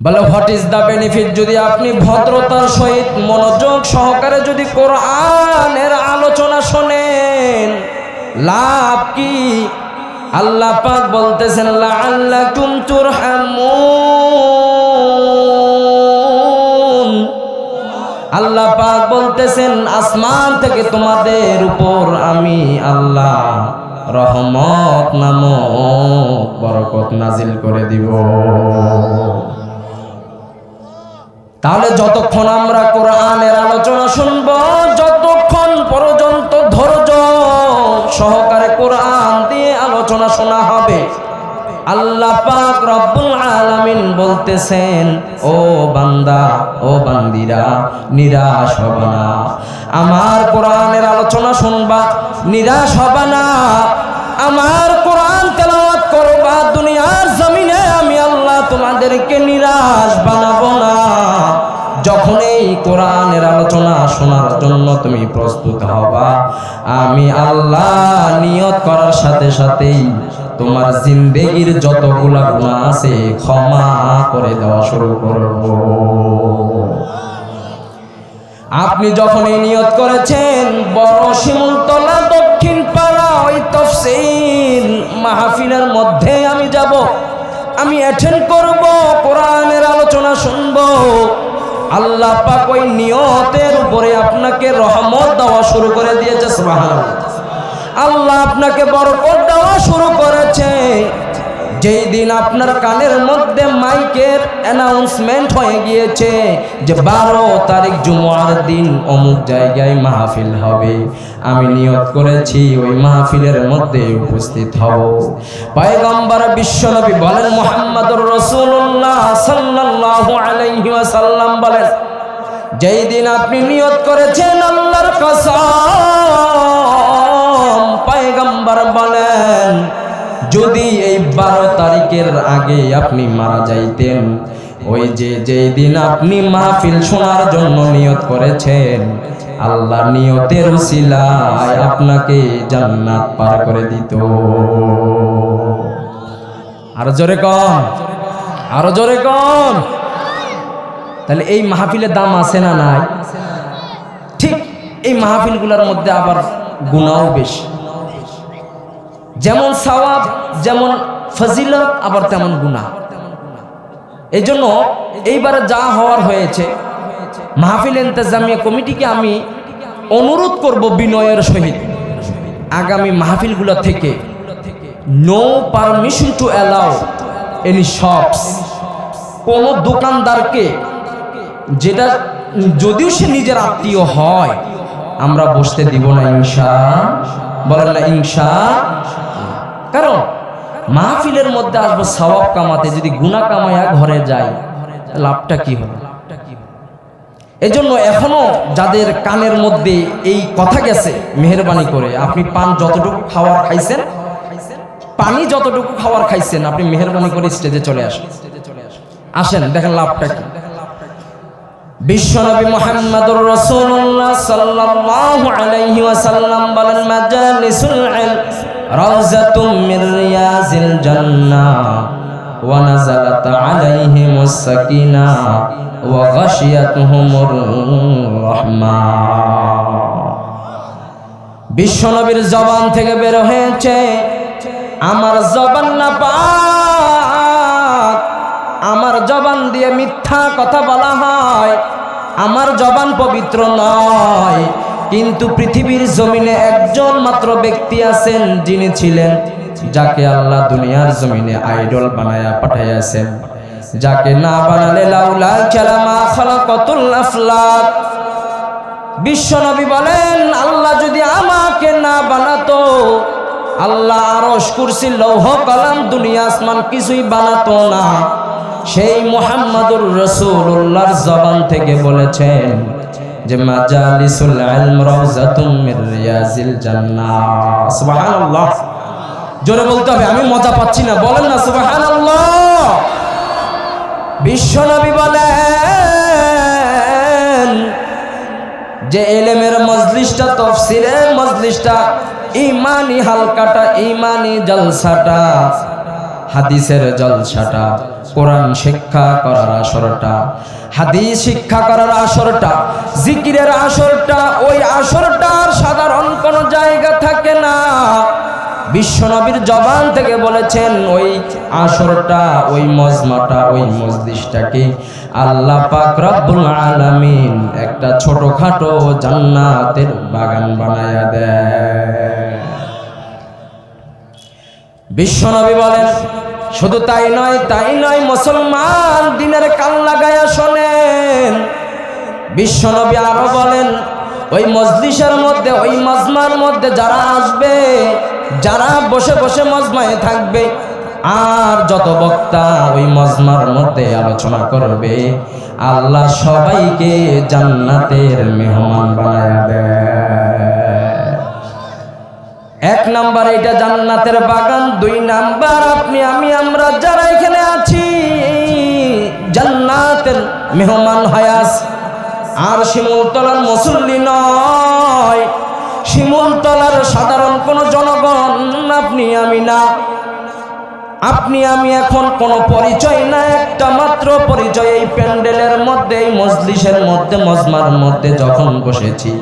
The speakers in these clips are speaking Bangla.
বলে হোয়াট ইজ দ্য বেনিফিট, যদি আপনি ভদ্রতার সহিত মনোযোগ সহকারে যদি কোরআনের আলোচনা শোনেন, লাভ কি? আল্লাহ পাক বলতেছেন লাআল্লাকুম তুরহামুন। আল্লাহ পাক বলতেছেন আসমান থেকে তোমাদের উপর আমি আল্লাহ রহমত নামক বরকত নাজিল করে দিব। তাহলে যতক্ষণ আমরা কোরআনের আলোচনা শুনব, যতক্ষণ পর্যন্ত ধৈর্য সহকারে কোরআন দিয়ে আলোচনা শোনা হবে, আল্লাহ পাক রব্বুল আলামিন বলতেছেন ও বান্দা ও বান্দিরা নিরাশ হবে না, আমার কোরআনের আলোচনা শুনবা, নিরাশ হবে না, আমার কোরআন তেলাওয়াত করবা, দুনিয়ার জমিনে আমি আল্লাহ তোমাদেরকে নিরাশ বানাবো না। যখন এই কোরআনের আলোচনা শোনার জন্য তুমি প্রস্তুত হবা, আমি আল্লাহ নিয়ত করার সাথে সাথেই তোমার জিন্দেগির যতগুলা গুনাহ আছে ক্ষমা করে দেওয়া শুরু করব। আপনি যখন এই নিয়ত করেছেন বড় শিমুলতলা দক্ষিণ পাড়া ওই তাফসীর মাহফিলের মধ্যে আমি যাব, আমি অ্যাটেন্ড করব, কোরআনের আলোচনা শুনব, আল্লাহ পাক ওই নিয়তের উপরে আপনাকে রহমত দেওয়া শুরু করে দিয়েছে। সুবহানাল্লাহ, আল্লাহ আপনাকে বরকত দেওয়া শুরু করেছে। যেই দিন আপনার কানের মধ্যে মাইকের অ্যানাউন্সমেন্ট হয়ে গিয়েছে যে 12 তারিখ জুমার দিন অমুক জায়গায় মাহফিল হবে, আমি নিয়ত করেছি ওই মাহফিলের মধ্যে উপস্থিত হব। পয়গম্বর বিশ্বনবী বলেন মুহাম্মদুর রাসূলুল্লাহ সাল্লাল্লাহু আলাইহি ওয়াসাল্লাম বলেন, যেই দিন আপনি নিয়ত করেছেন আল্লাহর কসম, পয়গম্বর বলেন যদি এই 12 তারিখের আগে আপনি মারা যাইতেন, ওই যেই দিন আপনি মাহফিল শোনার জন্য নিয়ত করেছেন, আল্লাহ নিয়তের উসিলায় আপনাকে জান্নাত পার করে দিত। আরো জোরে কন, আরো জোরে কন। তাহলে এই মাহফিলের দাম আছে না নাই? ঠিক এই মাহফিলগুলোর মধ্যে আবার গুনাহও বেশি। যেমন সওয়াব, যেমন ফজিলত, আবার তেমন গুনাহ। এই জন্য এইবারে যা হওয়ার হয়েছে, মাহফিল ইন্তেজামিয়া কমিটিকে আমি অনুরোধ করব বিনয়ের সহিত, আগামী মাহফিলগুলো থেকে no permission to allow any shops, কোনো দোকানদারকে, যেটা যদিও সে নিজের আত্মীয় হয়, আমরা বসতে দিব না ইনশাআল্লাহ। বলেন না ইনশাআল্লাহ। কারণ মাহফিলের মধ্যে আসবো সওয়াব কামাতে, যদি গুনাহ কামায়া ঘরে যাই লাভটা কি হবে? এজন্য এখনো যাদের কানের মধ্যে এই কথা গেছে, মেহেরবানি করে আপনি পান যতটুকু খাওয়ার খাইছেন, পানি যতটুকু খাওয়ার খাইছেন, আপনি মেহেরবানি করে স্টেজে চলে আসেন, আসেন দেখেন লাভটা কি। বিশ্বনবী মুহাম্মদুর রাসূলুল্লাহ সাল্লাল্লাহু আলাইহি ওয়াসাল্লাম বলেন মাজালিসুল ইলম রাউযাতুম মির রিয়াজিল জান্নাহ ওয়া নাযালাত আলাইহিমুস সাকিনাহ ওয়া গাশিয়াতুহুমুর রাহমাহ। বিশ্বনবীর জবান থেকে বের হয়েছে, আমার জবান না পাক, আমার জবান দিয়ে মিথ্যা কথা বলা হয়, আমার জবান পবিত্র নয়, কিন্তু পৃথিবীর জমিনে একজন মাত্র ব্যক্তি আছেন যিনি ছিলেন, যাকে আল্লাহ দুনিয়ার জমিনে আইডল বানায়া পাঠাইয়াছেন, যাকে না বানালে লাউলা কালামা খালাকাতুল আফলাক। বিশ্বনবী বলেন আল্লাহ যদি আমাকে না বানাতো, আল্লাহ আরশ কুরসি লৌহ কলম দুনিয়া আসমান কিছুই বানাতো না। সেই মুহাম্মদুর রাসূলুল্লাহর জবান থেকে বলেছেন যে মাজালিসুল ইলম রাউযাতুম মির রিয়াজিল জান্নাহ। সুবহানাল্লাহ, জোরে বলতে হবে, আমি মজা পাচ্ছি না, বলেন না সুবহানাল্লাহ। বিশ্বনবী বলেন যে ইলমের মজলিসটা, তাফসীরের মজলিসটা, ইমানি হালকাটা, ইমানি জলসাটা হাদিসের জলসাটা, কোরআন শিক্ষা করার আসরটা, হাদিস শিক্ষা করার আসরটা, জিকিরের আসরটা, ওই আসরটার সাধারণ কোনো জায়গা থাকে না। বিশ্বনবীর জবান থেকে বলেছেন ওই আসরটা, ওই মজমাটা, ওই মজলিসটাকে আল্লাহ পাক রব্বুল আলামিন একটা ছোটখাটো জান্নাতের বাগান বানায়া দেয়। বিশ্বনবী বলেন শুধু তাই নয় মুসলমান দিনের কান লাগায়া শোনেন। বিশ্বনবী আরো বলেন ওই মজলিসের মধ্যে, ওই মজমার মধ্যে যারা আসবে, যারা বসে বসে মজমায় থাকবে, আর যত বক্তা ওই মজমার মধ্যে আলোচনা করবে, আল্লাহ সবাইকে জান্নাতের মেহমান বানায়া দেয়। এক নাম্বার এটা জান্নাতের বাগান। দুই নাম্বার আপনি আমি আমরা যারা এখানে আছি জান্নাতের মেহমান হয়াস। আর শিমুলতলার মুসল্লি নয়, শিমুলতলার সাধারণ কোন জনগণ আপনি আমি না। আপনি আমি এখন কোনো পরিচয় না, একটা মাত্র পরিচয় এই প্যান্ডেলের মধ্যে, এই মজলিসের মধ্যে, মজমার মধ্যে যখন বসেছি,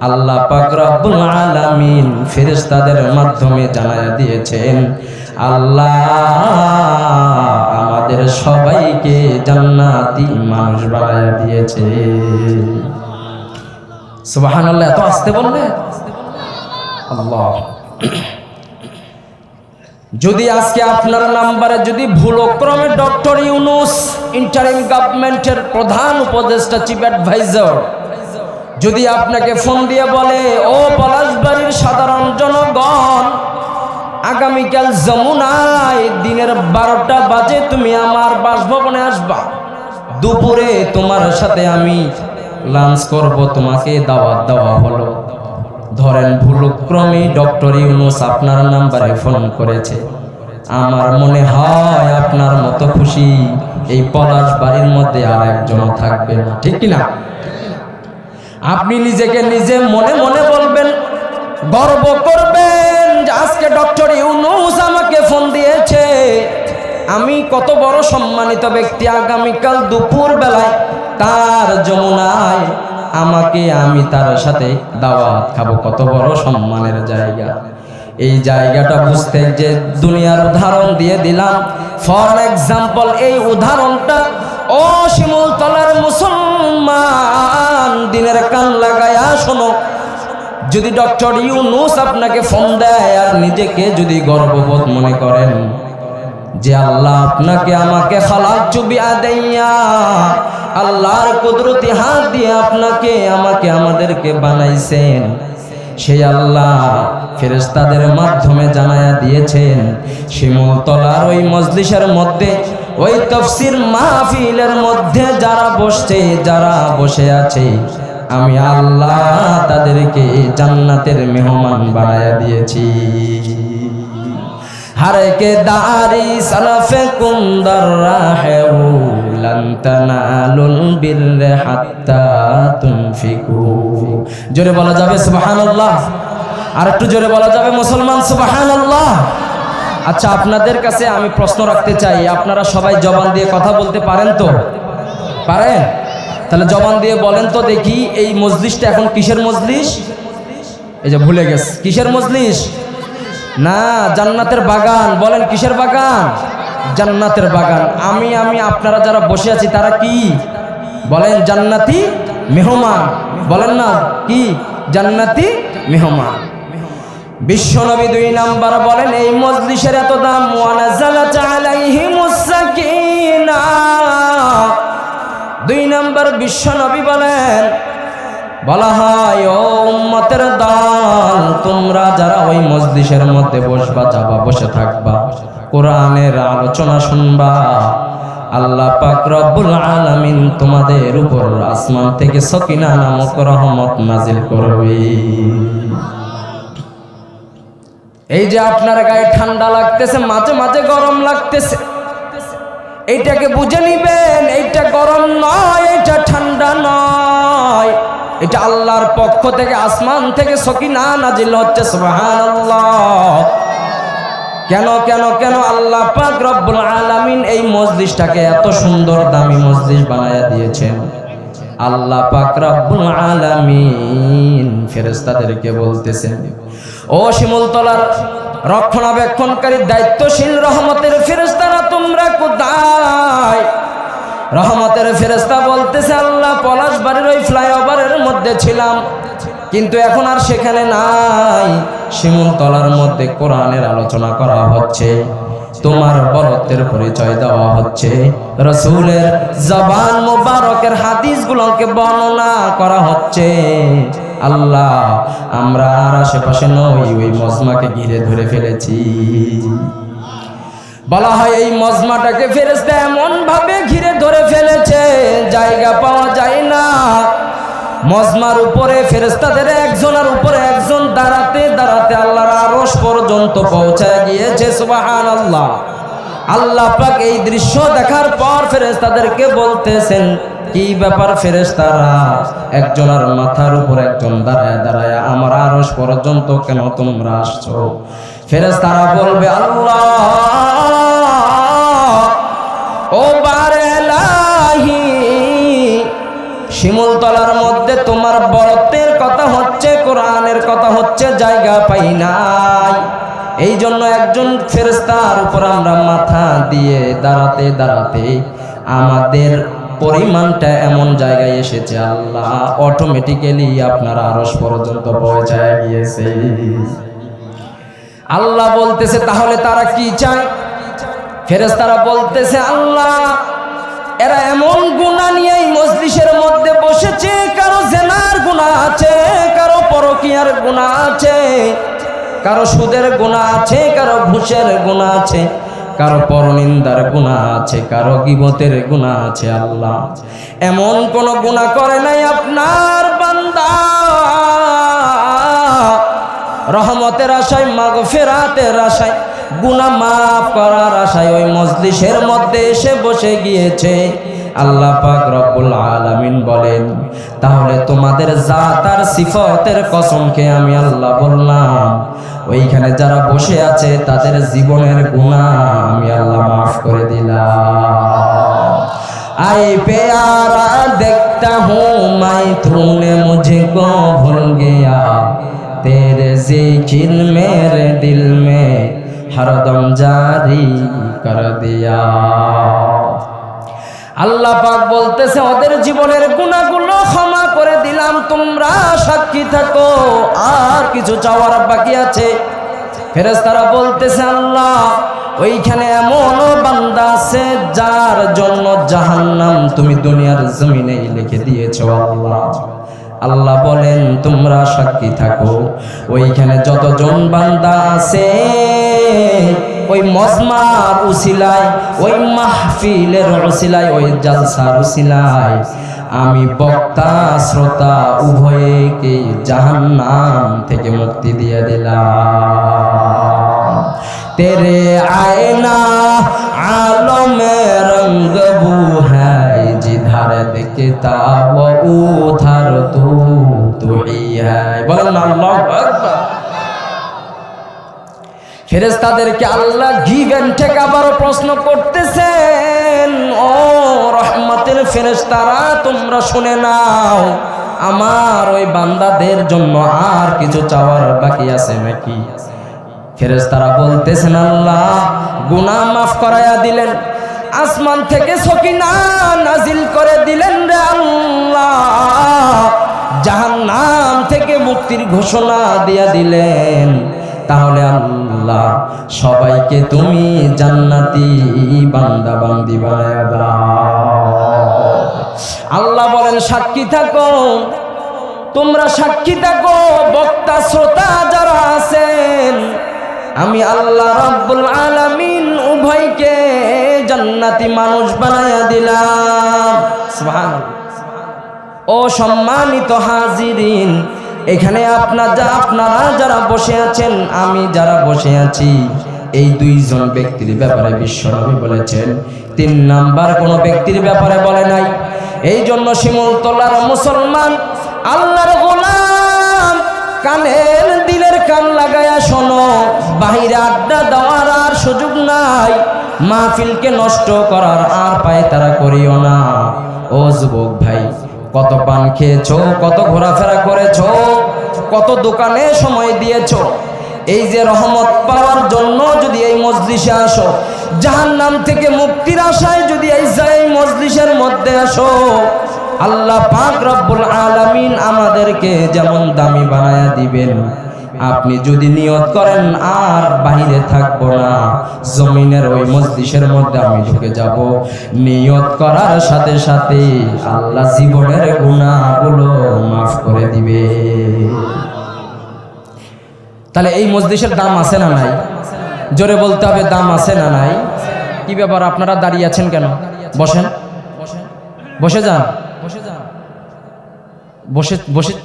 আল্লাহ পাক রব্বুল আলামিন ফেরেশতাদের মাধ্যমে জানায়া দিয়েছেন আল্লাহ আমাদের সবাইকে জান্নাতি মানুষ বানায়া দিয়েছে। সুবহানাল্লাহ। এত আস্তে বললে আল্লাহ। যদি আজকে আপনার নাম্বারে যদি ভুলক্রমে ডক্টর ইউনূস ইন্টারিম গভর্নমেন্টের প্রধান উপদেষ্টা, চিফ অ্যাডভাইজার, যদি আপনাকে ফোন দিয়ে বলে ও পলাশবাড়ির সাধারণ জনগণ, আগামীকাল যমুনায় দিনের 12টা বাজে তুমি আমার বাসভবনে আসবা, দুপুরে তোমার সাথে আমি লাঞ্চ করব, তোমাকে দাওয়াত দেওয়া হলো। ধরেন ভুলক্রমে ডক্টর ইউনূস আপনার নাম্বারে ফোন করেছে, আমার মনে হয় আপনার মতো খুশি এই পলাশবাড়ির মধ্যে আর একজন থাকবে না, ঠিক কিনা? আপনি নিজেকে নিজে মনে মনে বলবেন, গর্ব করবেন যে আজকে ডক্টর ইউনূস আমাকে ফোন দিয়েছে, আমি কত বড় সম্মানিত ব্যক্তি, আগামীকাল দুপুর বেলায় তার যমুনায় আমি তার সাথে দাওয়াত খাবো, কত বড় সম্মানের জায়গা। এই জায়গাটা বুঝতে যে দুনিয়ার উদাহরণ দিয়ে দিলাম, ফর এক্সাম্পল এই উদাহরণটা ও শিমুলতলার মুসলমান দিনের কান লাগায়া শোনো। যদি ডক্টর ইউনূস আপনাকে ফোন দেয় আর নিজেকে যদি গর্ববোধ মনে করেন যে আল্লাহ আপনাকে আমাকে খালাকতু বিয়াদাইয়া, আল্লাহর কুদরতি হাত দিয়ে আপনাকে আমাকে আমাদেরকে বানাইছেন, সেই আল্লাহ ফেরেশতাদের মাধ্যমে জানায়া দিয়েছেন শিমুলতলার ওই মজলিসের মধ্যে, ওই তাফসীর মাহফিলের মধ্যে যারা বসছে, যারা বসে আছে, আমি আল্লাহ তাদেরকে জান্নাতের মেহমান বানায়া দিয়েছি। হারকে দারি সালাফে কুন্দর রাহেউ লান তানালুল বিররা হাত্তা তুনফিকু। জোরে বলা যাবে সুবহানাল্লাহ? আর একটু জোরে বলা যাবে মুসলমান সুবহানাল্লাহ? আচ্ছা, আপনাদের কাছে আমি প্রশ্ন রাখতে চাই, আপনারা সবাই জবান দিয়ে কথা বলতে পারেন তো? পারেন? তাহলে জবান দিয়ে বলেন তো দেখি, এই মজলিসটা এখন কিসের মজলিস? এই যে ভুলে গেছে, কিসের মজলিস? না, জান্নাতের বাগান। বলেন কিসের বাগান? জান্নাতের বাগান। আমি আপনারা যারা বসে আছি তারা কি বলেন? জান্নাতি মেহমান। বলেন না কি? জান্নাতি মেহমান। বিশ্বনবী 2 নাম্বার বলেন এই মজলিসের এত দাম, ওয়ানাজালাত আলাইহিমুস সাকিনাহ। 2 নাম্বার বিশ্বনবী বলেন, বলা হয় ও উম্মতের দল, তোমরা যারা ওই মজলিসের মধ্যে বসবা, যাবা, বসে থাকবা, কোরআনের আলোচনা শুনবা, আল্লাহ পাক রব্বুল আলামিন তোমাদের উপর আসমান থেকে সকিনা নামক রহমত নাজিল করবে। এই যে আপনার গায়ে ঠান্ডা লাগতেছে, মাঝে মাঝে গরম লাগতেছে, এইটাকে বুঝে নিবেন, এইটা গরম নয়, এইটা ঠান্ডা নয়, এটা আল্লাহর পক্ষ থেকে আসমান থেকে সকিনা নাজিল হচ্ছে। সুবহানাল্লাহ। কেন কেন কেন আল্লাহ পাক রব্বুল আলামিন এই মজলিসটাকে এত সুন্দর দামি মজলিস বানায়া দিয়েছেন? আল্লাহ পাক রব্বুল আলামিন ফেরেশতাদেরকে বলতেছেন, ও শিমুলতলার রক্ষণাবেক্ষণকারী দায়িত্বশীল রহমতের ফেরেশতারা তোমরা কোথায়? রহমতের ফেরেশতা বলতেছে, আল্লাহ পলাশবাড়ির ওই ফ্লাইওভারের মধ্যে ছিলাম, কিন্তু এখন আর সেখানে নাই। শিমুলতলার মধ্যে কোরআনের আলোচনা করা হচ্ছে, তোমার বরত্বের পরিচয় দেওয়া হচ্ছে, রাসূলের জবান মোবারকের হাদিসগুলোকে বর্ণনা করা হচ্ছে। আল্লাহ, আমরা আর আশেপাশে নই, ওই মজমাকে ঘিরে ধরে ফেলেছি। বলা হয় এই মজমাটাকে ফেরেশতা এমন ভাবে ঘিরে ধরে ফেলেছে, জায়গা পাওয়া যায় না। মজমার উপরে ফেরেশতাদের একজনের উপরে একজন দাঁড়াতে দাঁড়াতে আল্লাহর আরশ পর্যন্ত পৌঁছায় গিয়েছে। সুবহানাল্লাহ। আল্লাহ পাক এই দৃশ্য দেখার পর ফেরেশতাদেরকে বলতেছেন, কি ব্যাপার ফেরেশতারা, একজনের মাথার উপর একজন দাঁড়ায় দাঁড়ায় আমার আরশ পর্যন্ত কেন তোমরা আসছো? ফেরেশতারা বলবে, আল্লাহ ও বারে ইলাহি, শিমুলতলার মধ্যে তোমার বরত্বের কথা হচ্ছে, কোরআনের কথা হচ্ছে, জায়গা পাই নাই। এই জন্য একজন ফেরেশতার উপর আমরা মাথা দিয়ে দাঁড়াতে দাঁড়াতে আমাদের পরিমাণটা এমন জায়গায় এসেছে, আল্লাহ অটোমেটিক্যালি আপনার আরশ পর্যন্ত পৌঁছায় গিয়েছে। আল্লাহ বলতেছে, তাহলে তারা কি চায়? ফেরেশতারা বলতেছে, আল্লাহ এরা এমন গুনাহ নিয়ে এই মজলিসের মধ্যে বসেছে, কারো জেনার গুনাহ আছে, কারো পরকীয়ার গুনাহ আছে, কারো সুদের গুনাহ আছে, কারো ঘুষের গুনাহ আছে, কারো পরনিন্দার গুনাহ আছে, কারো গীবতের গুনাহ আছে। আল্লাহ এমন কোন গুনাহ করে নাই আপনার বান্দা রহমতের আশায়, মাগফিরাতের আশায়, গুনাহ মাফ করার আশায় ওই মজলিসের মধ্যে এসে বসে গিয়েছে। আল্লাহ পাক রব্বুল আলামিন বলেন, তাহলে তোমাদের জাত আর সিফতের কসমকে আমি আল্লাহ বললাম, ওইখানে যারা বসে আছে তাদের জীবনের গুনাহ আমি আল্লাহ মাফ করে দিলাম। আই প্যারা দেখতা হুঁ मैं तूने मुझको भूल गया, तेरे जिक्र मेरे दिल में हरदम जारी कर दिया। আল্লাহ পাক বলতেছে, ওদের জীবনের গুনাহগুলো ক্ষমা করে দিলাম, তোমরা সাক্ষী থাকো, আর কিছু চাওয়ার বাকি আছে। ফেরেশতারা বলতেছে, আল্লাহ ওইখানে এমন বান্দা আছে যার জন্য জাহান্নাম তুমি দুনিয়ার জমিনে লিখে দিয়েছো। আল্লাহ আল্লাহ বলেন, তোমরা সাক্ষী থাকো, ওইখানে যতজন বান্দা আছে ওই মজমার উসিলায়, ওই মাহফিলের উসিলায়, ওই জালসার উসিলায় আমি বক্তা শ্রোতা উভয়কে জাহান্নাম থেকে মুক্তি দিয়ে দিলাম। तेरे आईना आलो में रंग बू है, जिधर दिखता वो उधर तू ही है। बोलन अल्लाहु আকবার। ফেরেশতাদেরকে আল্লাহ গিভ এন্ড টেক আবারও প্রশ্ন করতেছেন, ও রহমতের ফেরেশতারা তোমরা শুনে নাও, আমার ওই বান্দাদের জন্য আর কিছু চাওয়ার বাকি আছে নাকি? ফেরেশতারা বলতেছেন, আল্লাহ গুনাহ মাফ করায়া দিলেন, আসমান থেকে সকিনা নাজিল করে দিলেন রে আল্লাহ, জাহান্নাম থেকে মুক্তির ঘোষণা দিয়া দিলেন। তাহলে আল্লাহ সবাইকে তুমি জান্নাতি বান্দা বান্দি বানায়া দাও। আল্লাহ বলেন, সাক্ষী থাকো, তোমরা সাক্ষী থাকো, বক্তা শ্রোতা যারা আছেন আমি আল্লাহ রাব্বুল আলামিন উভয়কে জান্নাতি মানুষ বানায়া দিলাম। সুবহানাল্লাহ। ও সম্মানিত হাজিরিন, এখানে আপনারা যারা বসে আছেন, আমি যারা বসে আছি, এই দুইজন ব্যক্তির ব্যাপারে বিশ্বনবী বলেছেন, 3 নাম্বার কোন ব্যক্তির ব্যাপারে বলে নাই। এই জন্য শিমুলতলার মুসলমান আল্লাহর গোলাম, কানের দিলের কান লাগায়া শোনো, বাহিরে আড্ডা দেওয়ার সুযোগ নাই, মাহফিলকে নষ্ট করার আর পায় তারা করিও না। ও যুবক ভাই, কত পান খেয়েছো, কত ঘোরাফেরা করেছো, কত দোকানে সময় দিয়েছো, এই যে রহমত পাওয়ার জন্য যদি এই মজলিসে আসো, জাহান্নাম থেকে মুক্তির আশায় যদি এই মজলিসের মধ্যে আসো, আল্লাহ পাক রব্বুল আলামিন আমাদেরকে যেমন দামি বানায়া দিবেন। আপনি যদি নিয়ত করেন আর বাহিরে থাকবো না, জমিনের ওই মজলিসের মধ্যে আমি ঢুকে যাব, নিয়ত করার সাথে সাথে আল্লাহ জীবনের গুনাহগুলো মাফ করে দিবে। তাহলে এই মজলিসের দাম আছে না নাই? জোরে বলতে হবে, দাম আছে না নাই? কি ব্যাপার, আপনারা দাঁড়িয়ে আছেন কেন? বসেন, বসে যান,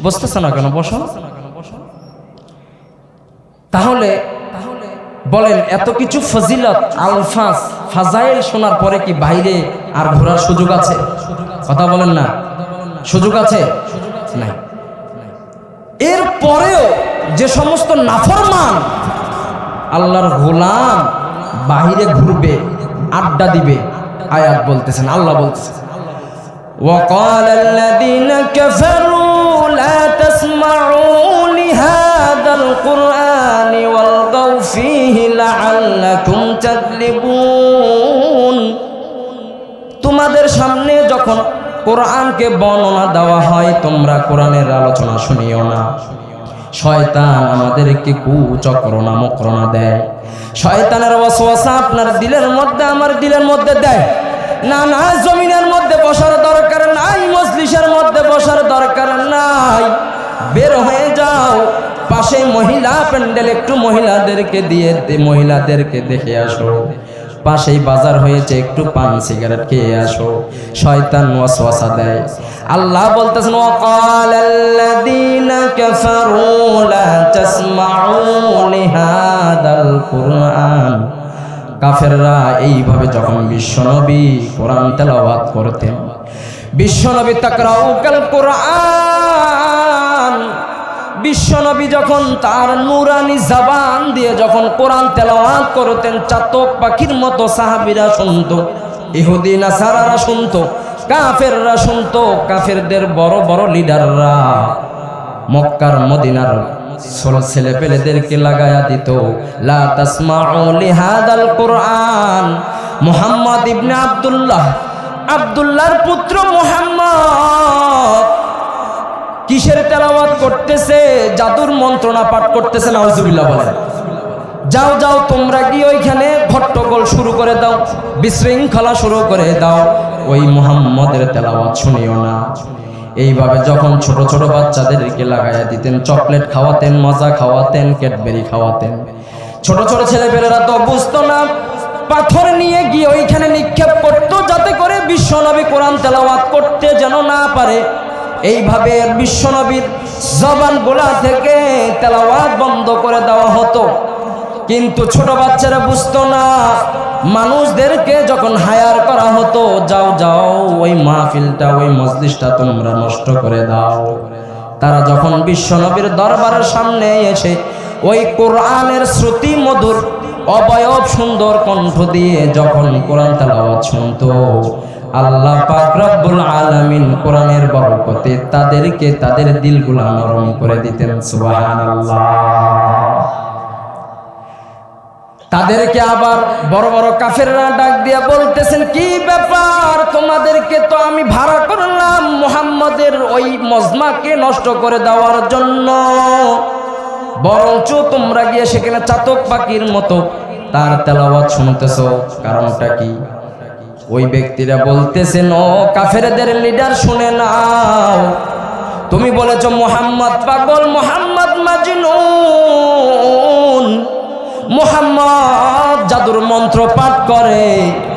বসতেছে না কেন? বসো। তাহলে বলেন, এত কিছু ফজিলত, আলফাজ, ফাজাইল শোনার পরে কি বাইরে আর ঘোরার সুযোগ আছে? কথা বলেন না, সুযোগ আছে? নাই। এর পরেও যে সমস্ত নাফরমান আল্লাহর গোলাম বাহিরে ঘুরবে, আড্ডা দিবে, আয়াত বলতেছেন, আল্লাহ বলতেছেন, وقال الذين كفروا لا تسمعوا لهذا القرآن والغوا فيه لعلكم تغلبون। তোমাদের সামনে যখন কোরআনকে বর্ণনা দেওয়া হয়, তোমরা কোরআনের আলোচনা শুনিও না। শয়তান আমাদেরকে কুচক্র নামকরণা দেয়, শয়তানের ওয়াসওয়াসা আপনার দিলের মধ্যে, আমার দিলের মধ্যে দেয়, না না জমিনের মধ্যে বসার দরকার নাই, মজলিসের মধ্যে বসার দরকার নাই, বের হয়ে যাও, পাশে মহিলা প্যান্ডেল, একটু মহিলাদেরকে দিয়ে মহিলাদেরকে দেখে আসো, পাশেই বাজার হয়েছে, একটু পান সিগারেট খেয়ে আসো। শয়তান ওয়াসওয়াসা দেয়। আল্লাহ বলতেছেন, ওয়াকালাল্লাযীনা কাফারু লা তাসমাউ লিহাদাল কুরআন। কাফেররা এইভাবে যখন বিশ্বনবী কোরআন তেলাওয়াত করতেন, বিশ্বনবী তাকরাউকাল কোরআন, বিশ্বনবী যখন তার নুরানি জবান দিয়ে যখন কোরআন তেলাওয়াত করতেন, চাতক পাখির মতো সাহাবীরা শুনতো, ইহুদি নাসারারা শুনতো, কাফেররা শুনতো, কাফেরদের বড় বড় লিডাররা মক্কার মদিনার ছেলে পেলেদেরকে লাগায়া দিত, লা তাসমাউ লিহাদাল কোরআন। মুহাম্মদ ইবনে আব্দুল্লাহ, আব্দুল্লাহর পুত্র মুহাম্মদ কিসের তেলাওয়াত করতেছে? জাদুর মন্ত্রণা পাঠ করতেছে, নাউজুবিল্লাহ বলেন। যাও যাও, তোমরা গিয়ে ওইখানে হট্টগোল শুরু করে দাও, বিশৃঙ্খলা শুরু করে দাও, ওই মুহাম্মদের তেলাওয়াত শুনিও না। এইভাবে যখন ছোট ছোট বাচ্চাদেরকে লাগাইয়া দিতেন, চকলেট খাওয়াতেন, মজা খাওয়াতেন, ক্যাডবেরি খাওয়াতেন, ছোট ছোট ছেলেপেলেরা তো বুঝতো না, পাথর নিয়ে গিয়ে ওইখানে নিক্ষেপ করতো, যাতে করে বিশ্বনবী কোরআন তেলাওয়াত করতে যেন না পারে। এইভাবে বিশ্বনবীর জবান গোলা থেকে তেলাওয়াত বন্ধ করে দেওয়া হতো। কিন্তু ছোট বাচ্চারা বুঝতো না, মানুষদেরকে যখন হায়ার করা হতো, যাও যাও ওই মাহফিলটা, ওই মজলিসটা তোমরা নষ্ট করে দাও, তারা যখন বিশ্বনবীর দরবারের সামনে এসে ওই কোরআনের শ্রুতি মধুর অবয়ব সুন্দর কণ্ঠ দিয়ে যখন কোরআন তেলাওয়াত শুনতো, আল্লাহ পাক রব্বুল আলামিন কোরআনের বরকতে তাদেরকে, তাদের দিলগুলা নরম করে দিতেন। সুবহানাল্লাহ। তাদেরকে আবার বড় বড় কাফেররা ডাক দিয়া বলতেছেন, কি ব্যাপার, তোমাদেরকে তো আমি ভাড়া করলাম মুহাম্মদের ওই মজমাকে নষ্ট করে দেওয়ার জন্য, বরঞ্চ তোমরা গিয়ে সেখানে চাতক পাখির মতো তার তেলাওয়াত শুনতেছো, কারণটা কি? ওই ব্যক্তিরা বলতেছেন, ও কাফেরদের লিডার, শুনে নাও, তুমি বলেছো মুহাম্মদ পাগল, মুহাম্মদ মাজনুন, মুহাম্মদ জাদুর মন্ত্র পাঠ করে।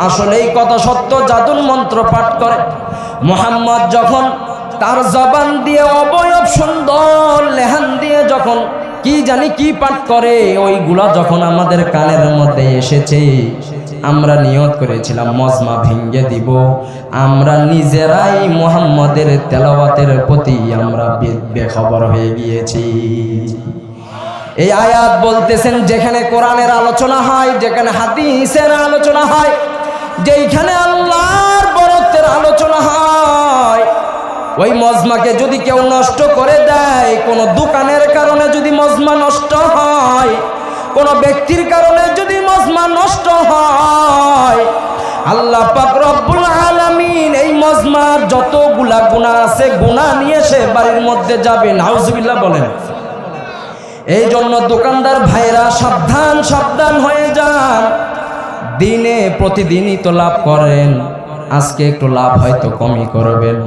আসলে এই কথা সত্য, জাদুর মন্ত্র পাঠ করে। মুহাম্মদ যখন তার জবান দিয়ে অবয়ব সুন্দর লেহান দিয়ে যখন কি জানি কি পাঠ করে, ওইগুলা যখন আমাদের কানের মধ্যে এসেছে, আমরা নিয়ত করেছিলাম মজমা ভেঙে দিব। আমরা নিজেরাই মুহাম্মদের তেলাওয়াতের প্রতি আমরা বেখবর হয়ে গিয়েছি। এই আয়াত বলতেছেন যেখানে কোরআনের আলোচনা হয়, যেখানে হাদিসের আলোচনা হয়, যেখানে আল্লাহর বরত্বের আলোচনা হয়, ওই মজমাকে যদি কেউ নষ্ট করে দেয়, কোনো দোকানের কারণে যদি মজমা নষ্ট হয়, কোনো ব্যক্তির কারণে যদি মজমা নষ্ট হয়, আল্লাহ পাক রব্বুল আলামিন এই মজমার যতগুলা গুনাহ আছে গুনাহ নিয়ে সে বাড়ির মধ্যে যাবে। নাউজুবিল্লাহ বলেন। এই জন্য দোকানদার ভাইরা সাবধান সাবধান হয়ে যান। দিনে প্রতিদিনই তো লাভ করেন, আজকে একটু লাভ হয়তো কমই করবেন।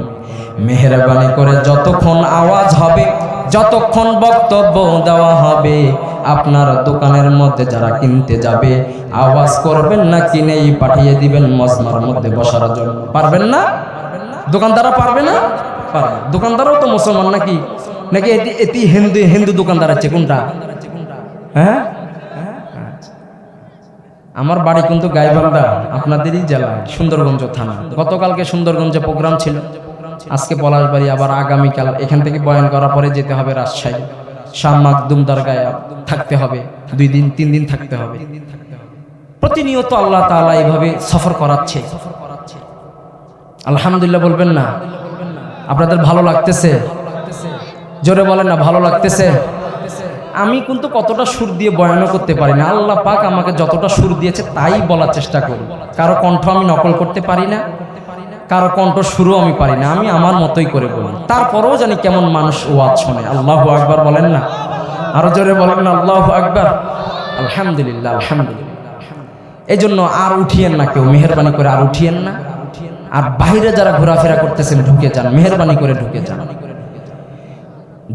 মেহেরবানি করে যতক্ষণ আওয়াজ হবে, যতক্ষণ বক্তব্য দেওয়া হবে, আপনার দোকানের মধ্যে যারা কিনতে যাবে আওয়াজ করবেন না, কিনেই পাঠিয়ে দিবেন মজমার মধ্যে বসার জন্য। পারবেন না? দোকানদাররা পারবে না? পারবে। দোকানদারও তো মুসলমান নাকি? নাকি এটি হিন্দু দোকানদার আছে কোনটা? হ্যাঁ, আমার বাড়ি কিন্তু গাইবান্ধা, আপনাদেরই জেলা, সুন্দরগঞ্জ থানা। গতকালকে সুন্দরগঞ্জে প্রোগ্রাম ছিল, আজকে পলাশবাড়ি, আবার আগামীকাল এখান থেকে বয়ান করার পরে যেতে হবে রাজশাহী, শাহ মাকদুম দরগায় থাকতে হবে, 2 দিন 3 দিন থাকতে হবে। প্রতিনিয়ত আল্লাহ তাআলা এইভাবে সফর করাচ্ছে। আলহামদুলিল্লাহ বলবেন না? আপনাদের ভালো লাগতেছে? জোরে বলেন না, ভালো লাগতেছে? আমি কিন্তু কতটা সুর দিয়ে বয়ানও করতে পারি না, আল্লাহ পাক আমাকে যতটা সুর দিয়েছে তাই বলার চেষ্টা করি। কারো কণ্ঠ আমি নকল করতে পারি না, কারো কণ্ঠ সুরও আমি পারি না, আমি আমার মতোই করে বলি। তারপরেও জানি কেমন মানুষ ওয়াজ শোনে। আল্লাহু আকবার বলেন না? আরো জোরে বলেন না, আল্লাহু আকবার। আলহামদুলিল্লাহ, আলহামদুলিল্লাহ। এই জন্য আর উঠিয়েন না কেউ, মেহেরবানি করে আর উঠিয়েন না। আর বাইরে যারা ঘোরাফেরা করতেছেন ঢুকে যান, মেহেরবানি করে ঢুকে যান।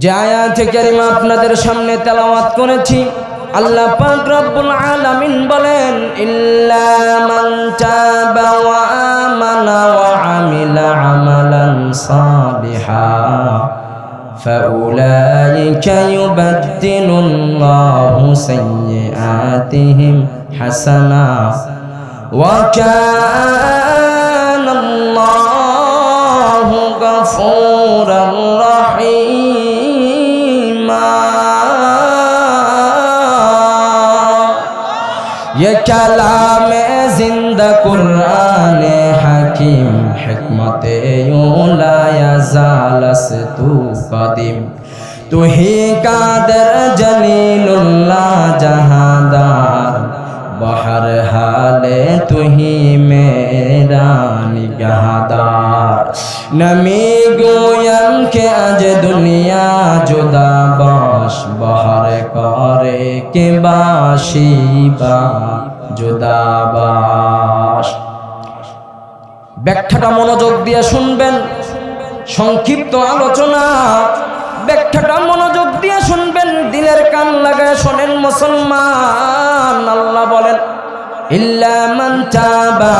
যে আয়াতে কারিমা আপনাদের সামনে তেলাওয়াত করেছি, আল্লাহ পাক রব্বুল আলামিন বলেন, ইল্লা মান তাবা ওয়া আমানা ওয়া আমিলা আমালান সালিহান ফাউলাইকা ইউবাদদিলুল্লাহু সাইয়্যাতিহিম হাসানাত ওয়া কানা আল্লাহু গফুরার রহিম। ये कलाम जिंदा कुरान हकीम हिकमत यूला यजालस तू कदीम तू ही कादर जलीलुल्लाह जहादार बहर हाले तू ही मेरा निगहदार नमी गोयम के अज दुनिया जुदा बाश बहर करे के बाशिबा जुदा बाश। ব্যাখ্যাটা মনোযোগ দিয়ে শুনবেন, সংক্ষিপ্ত আলোচনা, ব্যাখ্যাটা মনোযোগ দিয়ে শুনবেন, দিলের কান লাগায় শোনেন মুসলমান। আল্লাহ বলেন, ইল্লা মান তাবা,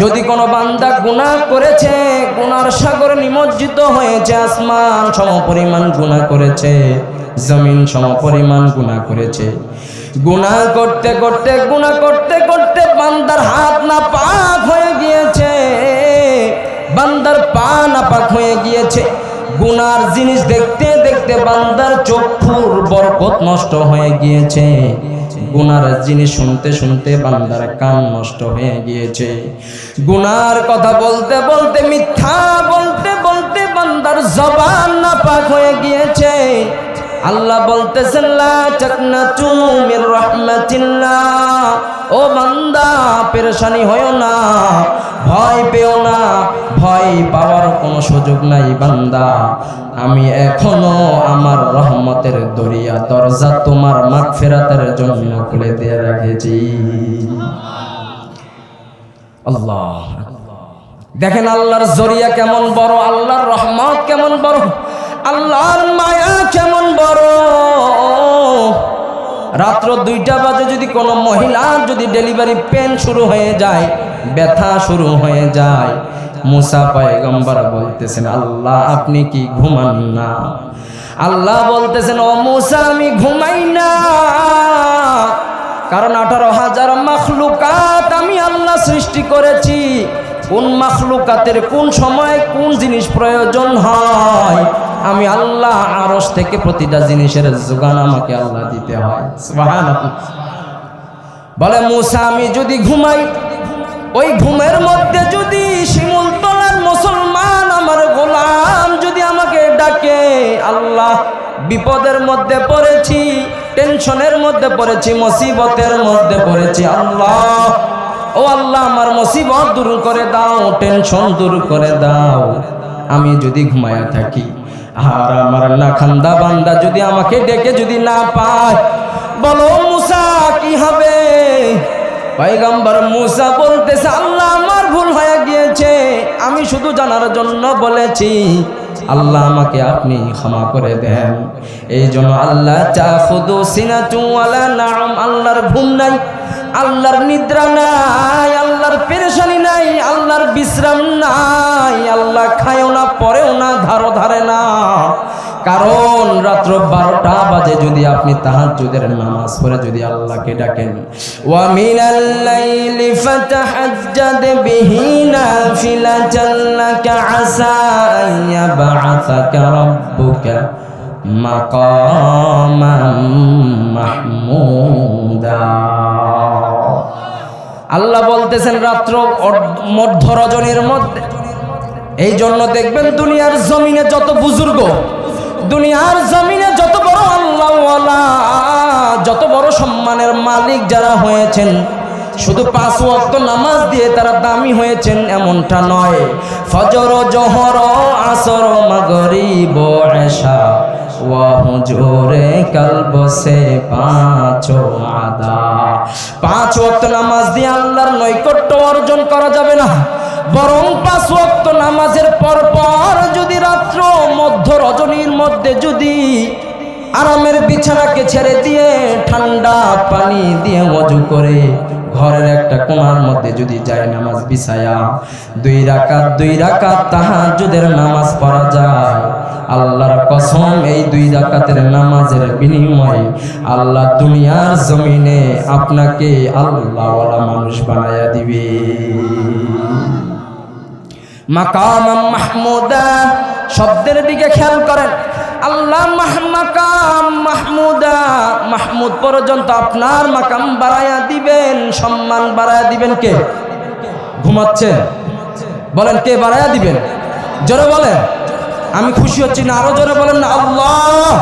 যদি কোনো বান্দা গুনাহ করেছে, গুনার সাগরে নিমজ্জিত হয়েছে, আসমান সমপরিমাণ গুনাহ করেছে, জমিন সমপরিমাণ গুনাহ করেছে, গুনাহ করতে করতে গুনাহ করতে করতে বান্দার হাত না পাক হয়ে গিয়েছে, বান্দার পা না পাক হয়ে গিয়েছে, গুনার জিনিস দেখতে দেখতে বান্দার চক্ষুর বরকত নষ্ট হয়ে গিয়েছে, গুনার জিনিস শুনতে শুনতে বান্দার কান নষ্ট হয়ে গিয়েছে, গুনার কথা বলতে বলতে মিথ্যা বলতে বলতে বান্দার জবান নাপাক হয়ে গিয়েছে। আল্লাহ বলতেছেন, লা তাকনাতু মির রাহমাতিল্লাহ, ও বান্দা পেরেশানি হয়ো না, ভয় পেও না, ভয় পাওয়ার কোনো সুযোগ নাই বান্দা, আমি এখনো আমার রহমতের দরজা তোমার মাগফিরাতের জন্য খুলে দিয়ে রেখেছি। আল্লাহ, দেখেন আল্লাহর জরিয়া কেমন বড়, আল্লাহর রহমত কেমন বড়, আল্লাহর মায়া কেমন বড়। রাত্র 2টা বাজে যদি কোনো মহিলার যদি ডেলিভারি পেন শুরু হয়ে যায়, ব্যথা শুরু হয়ে যায়, মুসা পয়গম্বর বলতেছেন, আল্লাহ আপনি কি ঘুমান না? আল্লাহ বলতেছেন, ও মুসা আমি ঘুমাই না, কারণ 18,000 মাখলুকাত আমি আল্লাহ সৃষ্টি করেছি, কোন মাখলুকাতের কোন সময় কোন জিনিস প্রয়োজন হয়, আমি আল্লাহ আরশ থেকে প্রতিটা জিনিসের যোগান আমাকে আল্লাহ দিতে হয়। সুবহানাল্লাহ। বলে মুসা আমি যদি ঘুমাই, ওই ঘুমের মধ্যে যদি শিমুলতলার মুসলমান আমার গোলাম যদি আমাকে ডাকে, আল্লাহ বিপদের মধ্যে পড়েছি, টেনশনের মধ্যে পড়েছি, মুসিবতের মধ্যে পড়েছি, আল্লাহ ও আল্লাহ আমার মুসিবত দূর করে দাও, টেনশন দূর করে দাও। আমি যদি ঘুমায়া থাকি আর আমার নাখান্দা বান্দা যদি আমাকে ডেকে যদি না পায়, বলো মুসা কি হবে? পয়গম্বর মুসা বলতেছে আল্লাহ আমার ভুল হয়ে গিয়েছে, আমি শুধু জানার জন্য বলেছি, আল্লাহ আমাকে আপনি ক্ষমা করে দেন। এই জন্য আল্লাহ তাখুদু সিনাতু ওয়ালা নাম, আল্লাহর ঘুম নাই, আল্লাহর নিদ্রা নাই, আল্লাহর পেরেশানি নাই, আল্লাহর বিশ্রাম নাই। আল্লাহ খায়ও না, পরেও না, ধারও ধারে না। কারণ রাত্র 12টা বাজে যদি আপনি তাহাজ্জুদের নামাজ পড়ে যদি আল্লাহকে ডাকেন, ওয়া মিনাল লাইলি ফাতাহাজ্জাদ বিহি নাফিলাতান লাকা আসা আইয়াবআসাকা রাব্বুকা মাকামান মাহমুদা। আল্লাহ বলতেছেন রাত্র মধ্য রজনীর মধ্যে। এই জন্য দেখবেন দুনিয়ার জমিনে যত বুজুর্গ, দুনিয়ার জমিনে যত বড় আল্লাহওয়ালা, যত বড় সম্মানের মালিক যারা হয়েছেন, শুধু 5 ওয়াক্ত নামাজ দিয়ে তারা দামি হয়েছেন এমনটা নয়। ফজর, জোহর, আসর, মাগরিব, ইশা ওয়া হুজুরে কলবসে 5 আদা। 5 ওয়াক্ত নামাজ দিয়ে আল্লাহর নৈকট্য অর্জন করা যাবে না, বরং 5 ওয়াক্ত নামাজের পর পর যদি রাত্র মধ্য রজনীর মধ্যে যদি আরামের বিছানাকে ছেড়ে দিয়ে ঠান্ডা পানি দিয়ে ওযু করে ঘরের একটা কোণার মধ্যে যদি যায় নামাজ বিছায়া 2 রাকাত তাহাজ্জুদের নামাজ পড়া যায়, আল্লাহর কসম এই 2 রাকাতের নামাজের বিনিময়ে আল্লাহ দুনিয়ার জমিনে আপনাকে আল্লাহওয়ালা মানুষ বানায়া দিবে। মাকাম মাহমুদা শব্দের দিকে খেয়াল করেন। আল্লাহ মাকাম মাহমুদা, মাহমুদ পর্যন্ত আপনার মাকাম বাড়ায়া দিবেন, সম্মান বাড়ায়া দিবেন। কে ঘুমাচ্ছে? বলেন কে বাড়ায়া দিবেন? জোরে বলেন। আমি খুশি হচ্ছি না, আরো জোরে বলেন না আল্লাহ।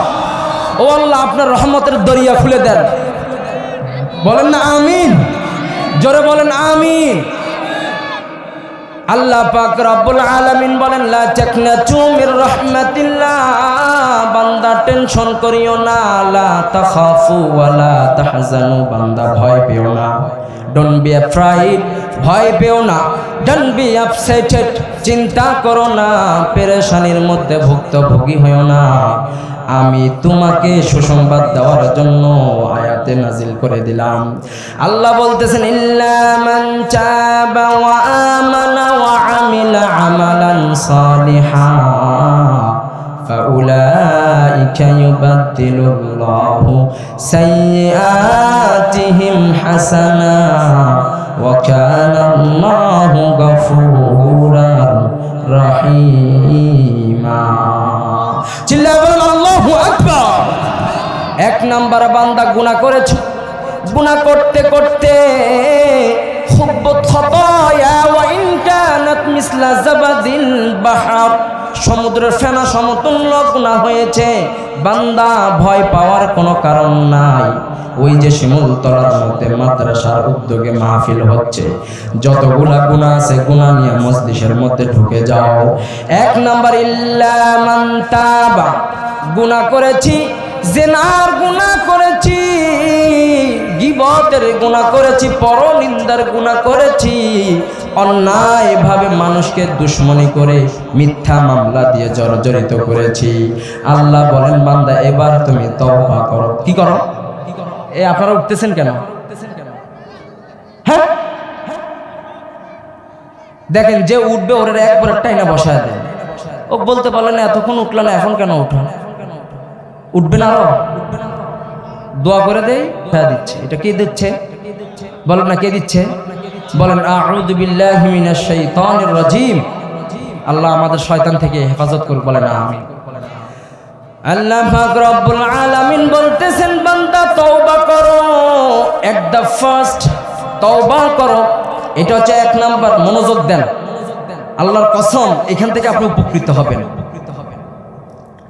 ও আল্লাহ আপনার রহমতের দরিয়া খুলে দেন। বলেন না আমিন, জোরে বলেন আমিন। আল্লাহ পাক রব্বুল আলামিন বলেন লা তাকনাতু মির রাহমাতিল্লাহ, বান্দা টেনশন করিও না, লা তাখাফু ওয়া লা তাহজানু, বান্দা ভয় পেও না। ডোন্ট বি অ্যাফ্রাইড, ভয় পেও না। ডোন্ট বি আপসেটেড, চিন্তা করো না, পেরেশানির মধ্যে ভুক্তভোগী হও না। আমি তোমাকে সুসংবাদ দেওয়ার জন্য আয়াতে নাজিল করে দিলাম। আল্লাহ বলতেছেন ইল্লা মান তাবা ওয়া আমানা ওয়া আমিলা আমালান সালিহান ফাউলাইকা ইউবাদদিলুল্লাহু সাইয়্যাতিহিম হাসানা ওয়া কানা আল্লাহু গফুরার রহিমা। চিল্লায়ে বলেন আল্লাহু আকবার। 1 নাম্বার বান্দা গুনাহ করেছে, গুনাহ করতে করতে খুব্বত খাতায়া ওয়া ইন কানাত মিসলা জাবাদিল বাহর, সমুদ্রের ফেনা সমতুল্য গুনাহ হয়েছে। বান্দা ভয় পাওয়ার কোনো কারণ নাই। ওই যে শিমুলতলার মধ্যে মাদ্রাসার উদ্যোগে মাহফিল হচ্ছে, যতগুলা গুনাহ আছে গুনাহ নিয়ে মজলিসের মধ্যে ঢুকে যাও। 1 নাম্বার ইল্লা মান তাবা, গুনাহ করেছি, জিনার গুনাহ করেছি, গীবতের গুনাহ করেছি, পরনিন্দার গুনাহ করেছি, অন্যায়ভাবে মানুষকে দুশ্মনী করে মিথ্যা মামলা দিয়ে জর্জরিত করেছি। আল্লাহ বলেন বান্দা এবার তুমি তওবা করো। কি করো? আপনারা উঠতেছেন কেন? হ্যাঁ দেখেন, যে উঠবে ওর একবার টাইনা বসায় দেন। ও বলতে পারলেন এতক্ষণ উঠল না, এখন কেন উঠো? উঠবে না, আরো দোয়া করে দেই, হ্যাঁ দিচ্ছে। এটা কে দিচ্ছে? বলেন না কে দিচ্ছে? বলেন আউযু বিল্লাহি মিনাশ শাইতানির রাজিম। আল্লাহ আমাদের শয়তান থেকে হেফাজত করুক, বলেন আমিন। আল্লাহ পাক রব্বুল আলামিন বলতেছেন, বান্দা তওবা করো, এট দ্য ফার্স্ট তওবা করো। এটা হচ্ছে 1 নাম্বার। মনোযোগ দেন, আল্লাহর কসম, এখান থেকে আপনি উপকৃত হবেন।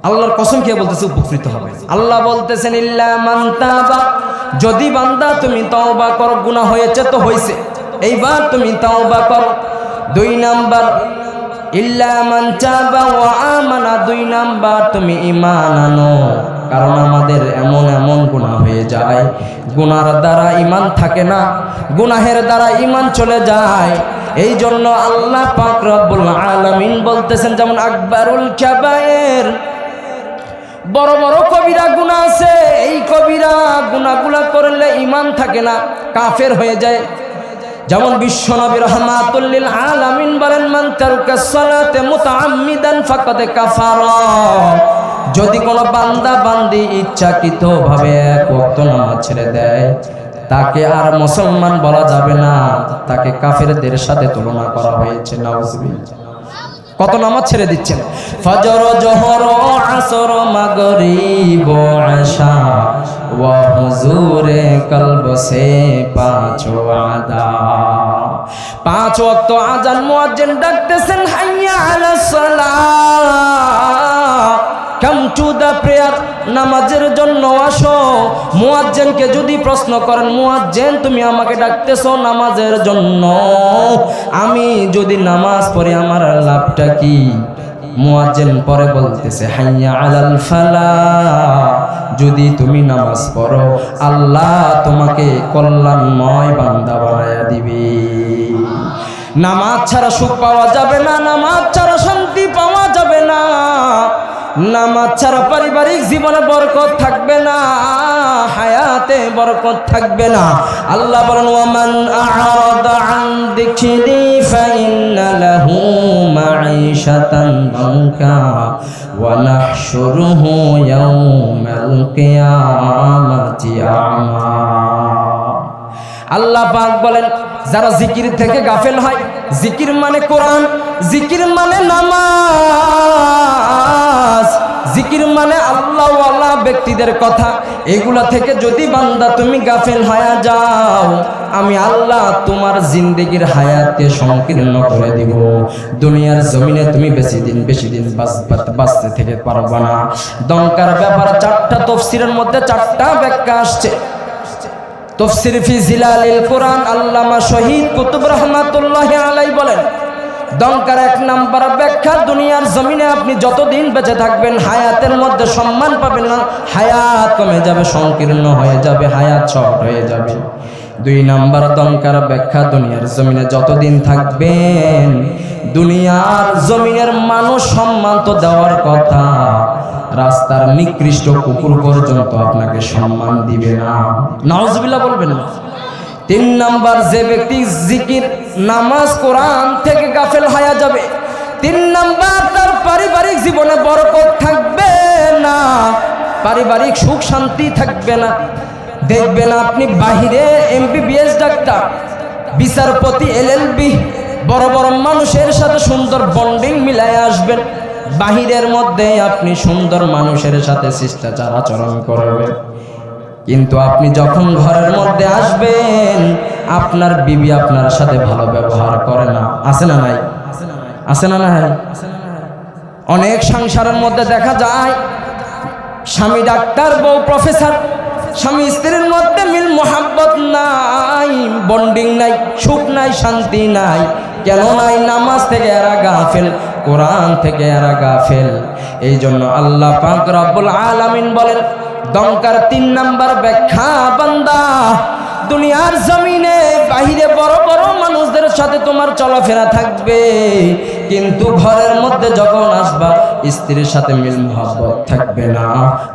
আল্লাহর কসম কে বলতেছে উপকৃত হবেন। আল্লাহ বলতেছেন ইল্লা মান তাবা, যদি বান্দা তুমি তওবা করো, গুনাহ হয়েছে তো হয়েছে, এইবার তুমি তওবা করো। 2 নাম্বার ইল্লা মান তাবা ওয়া আমানা, 2 নাম্বার তুমি ঈমান আনো। কারণ আমাদের এমন গুনাহ হয়ে যায়, গুনার দ্বারা ঈমান থাকে না, গুনাহের দ্বারা ঈমান চলে যায়। এই জন্য আল্লাহ পাক রব্বুল আলামিন বলতেছেন, যেমন আকবারুল কাবায়ের, বড় বড় কবিরা গুনাহ আছে, এই কবিরা গুনাহগুলা করলে ঈমান থাকে না, কাফের হয়ে যায়। যেমন বিশ্বনবী রাহমাতুল লিল আলামিন বলেন, মান তারকা সালাতে মুতাআম্মিদান ফাকাদ কাফারা। যদি কোনো বান্দা বান্দি ইচ্ছাকৃতভাবে 1 ওয়াক্ত নামাজ ছেড়ে দেয়, তাকে আর মুসলমান বলা যাবে না, তাকে কাফেরদের সাথে তুলনা করা হয়েছে। নাউজুবিল্লাহ। কত নামাজ ছেড়ে দিচ্ছেন, ফজর, জোহর, আসর, মাগরিব, ইশা ওয়া হুজুরে কলব সে 5 আদা। 5 ওয়াক্ত আজান মুয়াজ্জিন ডাকতেছেন, হাইয়া আলাস সালাহ, কাম টু দ্য প্রেয়ার, নামাজের জন্য আসো। মুয়াজ্জিনকে যদি প্রশ্ন করেন, মুয়াজ্জিন তুমি আমাকে ডাকতেছো নামাজের জন্য, আমি যদি নামাজ পড়ি আমার লাভটা কি? মুয়াজ্জিন পরে বলতেছে হাইয়া আলাল ফালাহ, যদি তুমি নামাজ পড়ো আল্লাহ তোমাকে কল্যাণময় বান্দা বানায়া দিবে। নামাজ ছাড়া সুখ পাওয়া যাবে না, নামাজ ছাড়া শান্তি পাওয়া যাবে না, নামাজ ছাড়া পারিবারিক জীবনে বরকত থাকবে না, হায়াতে বরকত থাকবে না। আল্লাহ বলেন, ওয়ামান আ'রাদা আন যিকরি ফাইন্না লাহু মাঈশাতান দানকা ওয়া নাহশুরুহু ইয়াওমাল কিয়ামাতি আমা। আল্লাহ পাক বলেন, যারা জিকির থেকে গাফেল হয়, জিকির মানে কোরআন, জিকির মানে নামাজ, জিকির মানে আল্লাহওয়ালা ব্যক্তিদের কথা, এগুলা থেকে যদি বান্দা তুমি গাফেল হয়ে যাও, আমি আল্লাহ তোমার জিন্দেগির হায়াতকে সংকীর্ণ করে দিব। দুনিয়ার জমিনে তুমি বেশি দিন বাঁচতে থেকে পারবা না। দমকার ব্যাপার 4টা তাফসীরের মধ্যে 4টা ব্যাখ্যা আসছে। তাফসীর ফি জিলালিল কোরআন, আল্লামা শহীদ কুতুব রাহমাতুল্লাহি আলাইহি বলেন, দমকার 1 নাম্বার ব্যাখ্যা, দুনিয়ার জমিনে আপনি যতদিন বেঁচে থাকবেন হায়াতের মধ্যে সম্মান পাবেন না, হায়াত কমে যাবে, সংকীর্ণ হয়ে যাবে, হায়াত শর্ট হয়ে যাবে। 2 নাম্বার দমকার ব্যাখ্যা, দুনিয়ার জমিনে যতদিন থাকবেন দুনিয়ার জমিনের মানুষ সম্মান তো দেওয়ার কথা, রাস্তার নিকৃষ্ট কুকুর পর্যন্ত আপনাকে সম্মান দিবে না। নাউজুবিল্লাহ বলবেন না। 3 নাম্বার, যে ব্যক্তি জিকির, নামাজ, কোরআন থেকে গাফেল হয়ে যাবে, 3 নাম্বার তার পারিবারিক জীবনে বরকত থাকবে না, পারিবারিক সুখ শান্তি থাকবে না। দেখবেন আপনি বাহিরে MBBS ডাক্তার, বিচারপতি, LLB, বড় বড় মানুষের সাথে সুন্দর বন্ডিং মিলায় আসবেন, বাহিরের মধ্যে আপনি সুন্দর মানুষের সাথে শিষ্টাচার আচরণ করবেন, কিন্তু আপনি যখন ঘরের মধ্যে আসবেন আপনার বিবি আপনার সাথে ভালো ব্যবহার করে না। আছে না নাই? আছে না নাই? অনেক সংসারের মধ্যে দেখা যায় স্বামী ডাক্তার, বউ প্রফেসর, স্বামী স্ত্রীর মধ্যে মিল মোহাব্বত নাই, বন্ডিং নাই, সুখ নাই, শান্তি নাই। কেন নাই? নামাজ থেকে এরা গাফেল, কোরআন থেকে এরা গাফেল। এই জন্য আল্লাহ পাক রব্বুল আলামিন বলেন, দমকার 3 নাম্বার ব্যাখ্যা, বান্দা দুনিয়ার জমিনে বাহিরে বড় বড় মানুষদের সাথে তোমার চলাফেরা থাকবে, কিন্তু ঘরের মধ্যে যখন আসবা স্ত্রীর সাথে মিল মোহাব্বত থাকবে না।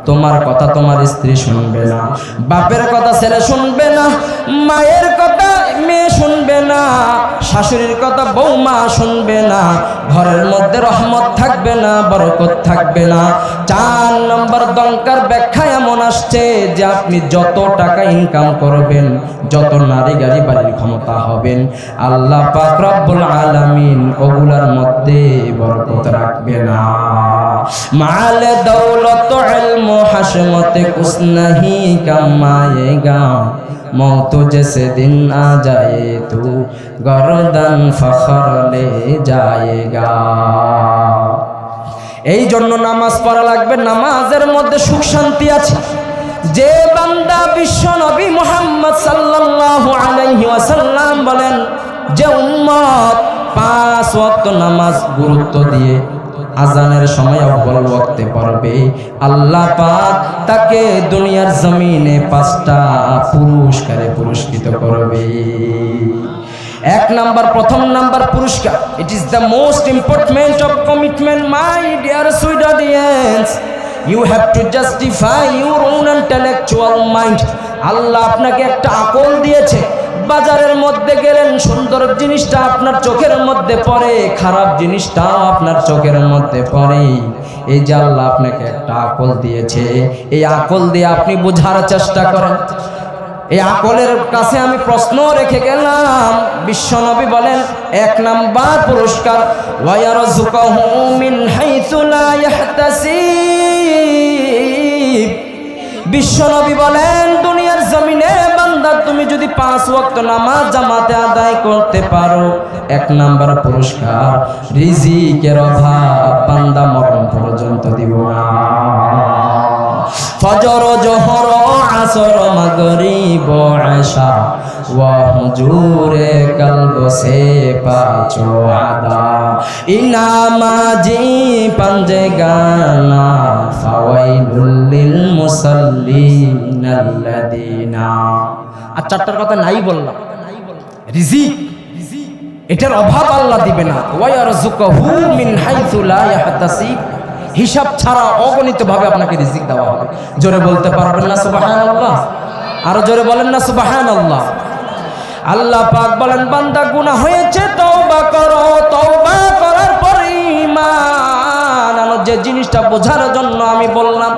তোমার কথা তোমার স্ত্রী শুনবে না, বাপের কথা ছেলে শুনবে না, মায়ের কথা মেয়ে শুনবে থাকবে না, শাশুড়ির কথা বৌমা শুনবে না, ঘরের মধ্যে রহমত থাকবে না, বরকত থাকবে না। 4 নম্বর দঙ্কার ব্যাখ্যা এমন আসছে যে আপনি যত টাকা ইনকাম করবেন, যত নারী গাড়ি বাড়ির ক্ষমতা হবেন, আল্লাহ পাক রব্বুল আলামিন ওগুলার মধ্যে বরকত রাখবে না। মাল দৌলত ইলম হাশমত কুছ नहीं कमाएगा, मौत जैसे दिन आ जाए तू गर्दन फखर ले जाएगा। এই জন্য নামাজ পড়া লাগবে, নামাজের মধ্যে সুখ শান্তি আছে। যে বান্দা বিশ্ব নবী মুহাম্মদ সাল্লাল্লাহু আলাইহি ওয়াসাল্লাম বলেন যে উম্মত 5 ওয়াক্ত নামাজ গুরুত্ব দিয়ে আজানের সময় আউয়াল ওয়াক্তে পড়বে, আল্লাহ পাক তাকে দুনিয়ার জমিনে 5টা পুরস্কারে পুরস্কৃত করবে। 1 নাম্বার, প্রথম নাম্বার পুরস্কার, it is the most important of commitment my dear sweet audience, you have to justify your own intellectual mind. আল্লাহ আপনাকে একটা আকল দিয়েছে, বাজারের মধ্যে গেলেন, সুন্দর জিনিসটা আপনার চোখের মধ্যে পড়ে, খারাপ জিনিসটাও আপনার চোখের মধ্যে পড়ে। এই যে আল্লাহ আপনাকে একটা আকল দিয়েছে, এই আকল দিয়ে আপনি বোঝার চেষ্টা করেন। এই আকলের কাছে আমি প্রশ্ন রেখে গেলাম, বিশ্বনবী বলেন 1 নাম্বার পুরস্কার, ওয়ায়ারযুকুহু মিন হাইসু লা ইয়াহতাসিব। বিশ্বনবী বলেন দুনিয়ার জমিনে বান্দা তুমি যদি 5 ওয়াক্ত নামাজ জামাতে আদায় করতে পারো, 1 নাম্বার পুরস্কার, রিজিকের অভাব বান্দা মরণ পর্যন্ত দিব না। ফজর জোহর আসর মাগরিব ইশা ওয়া হুজুরে কলব সে পাঁচো আদা, ইনামাজি পাঞ্জে গানা ফাওয়াইলুল লিল মুসাল্লিন আল্লাযিনা। আর 4টার কথা নাই বললাম, রিজিক এটার অভাব আল্লাহ দিবে না। ওয়ায়ারযুকুহু মিন হাইসু লা ইয়াহতাসিব, হিসাব ছাড়া অগণিতভাবে আপনাকে রিজিক দেওয়া হবে। জোরে বলতে পারবেন না সুবহানাল্লাহ? আরো জোরে বলেন না সুবহানাল্লাহ? আল্লাহ পাক বলেন বান্দা গুনাহ হয়েছে তওবা করো, তওবা করার পরে ঈমান আনো। যে জিনিসটা বোঝার জন্য আমি বললাম,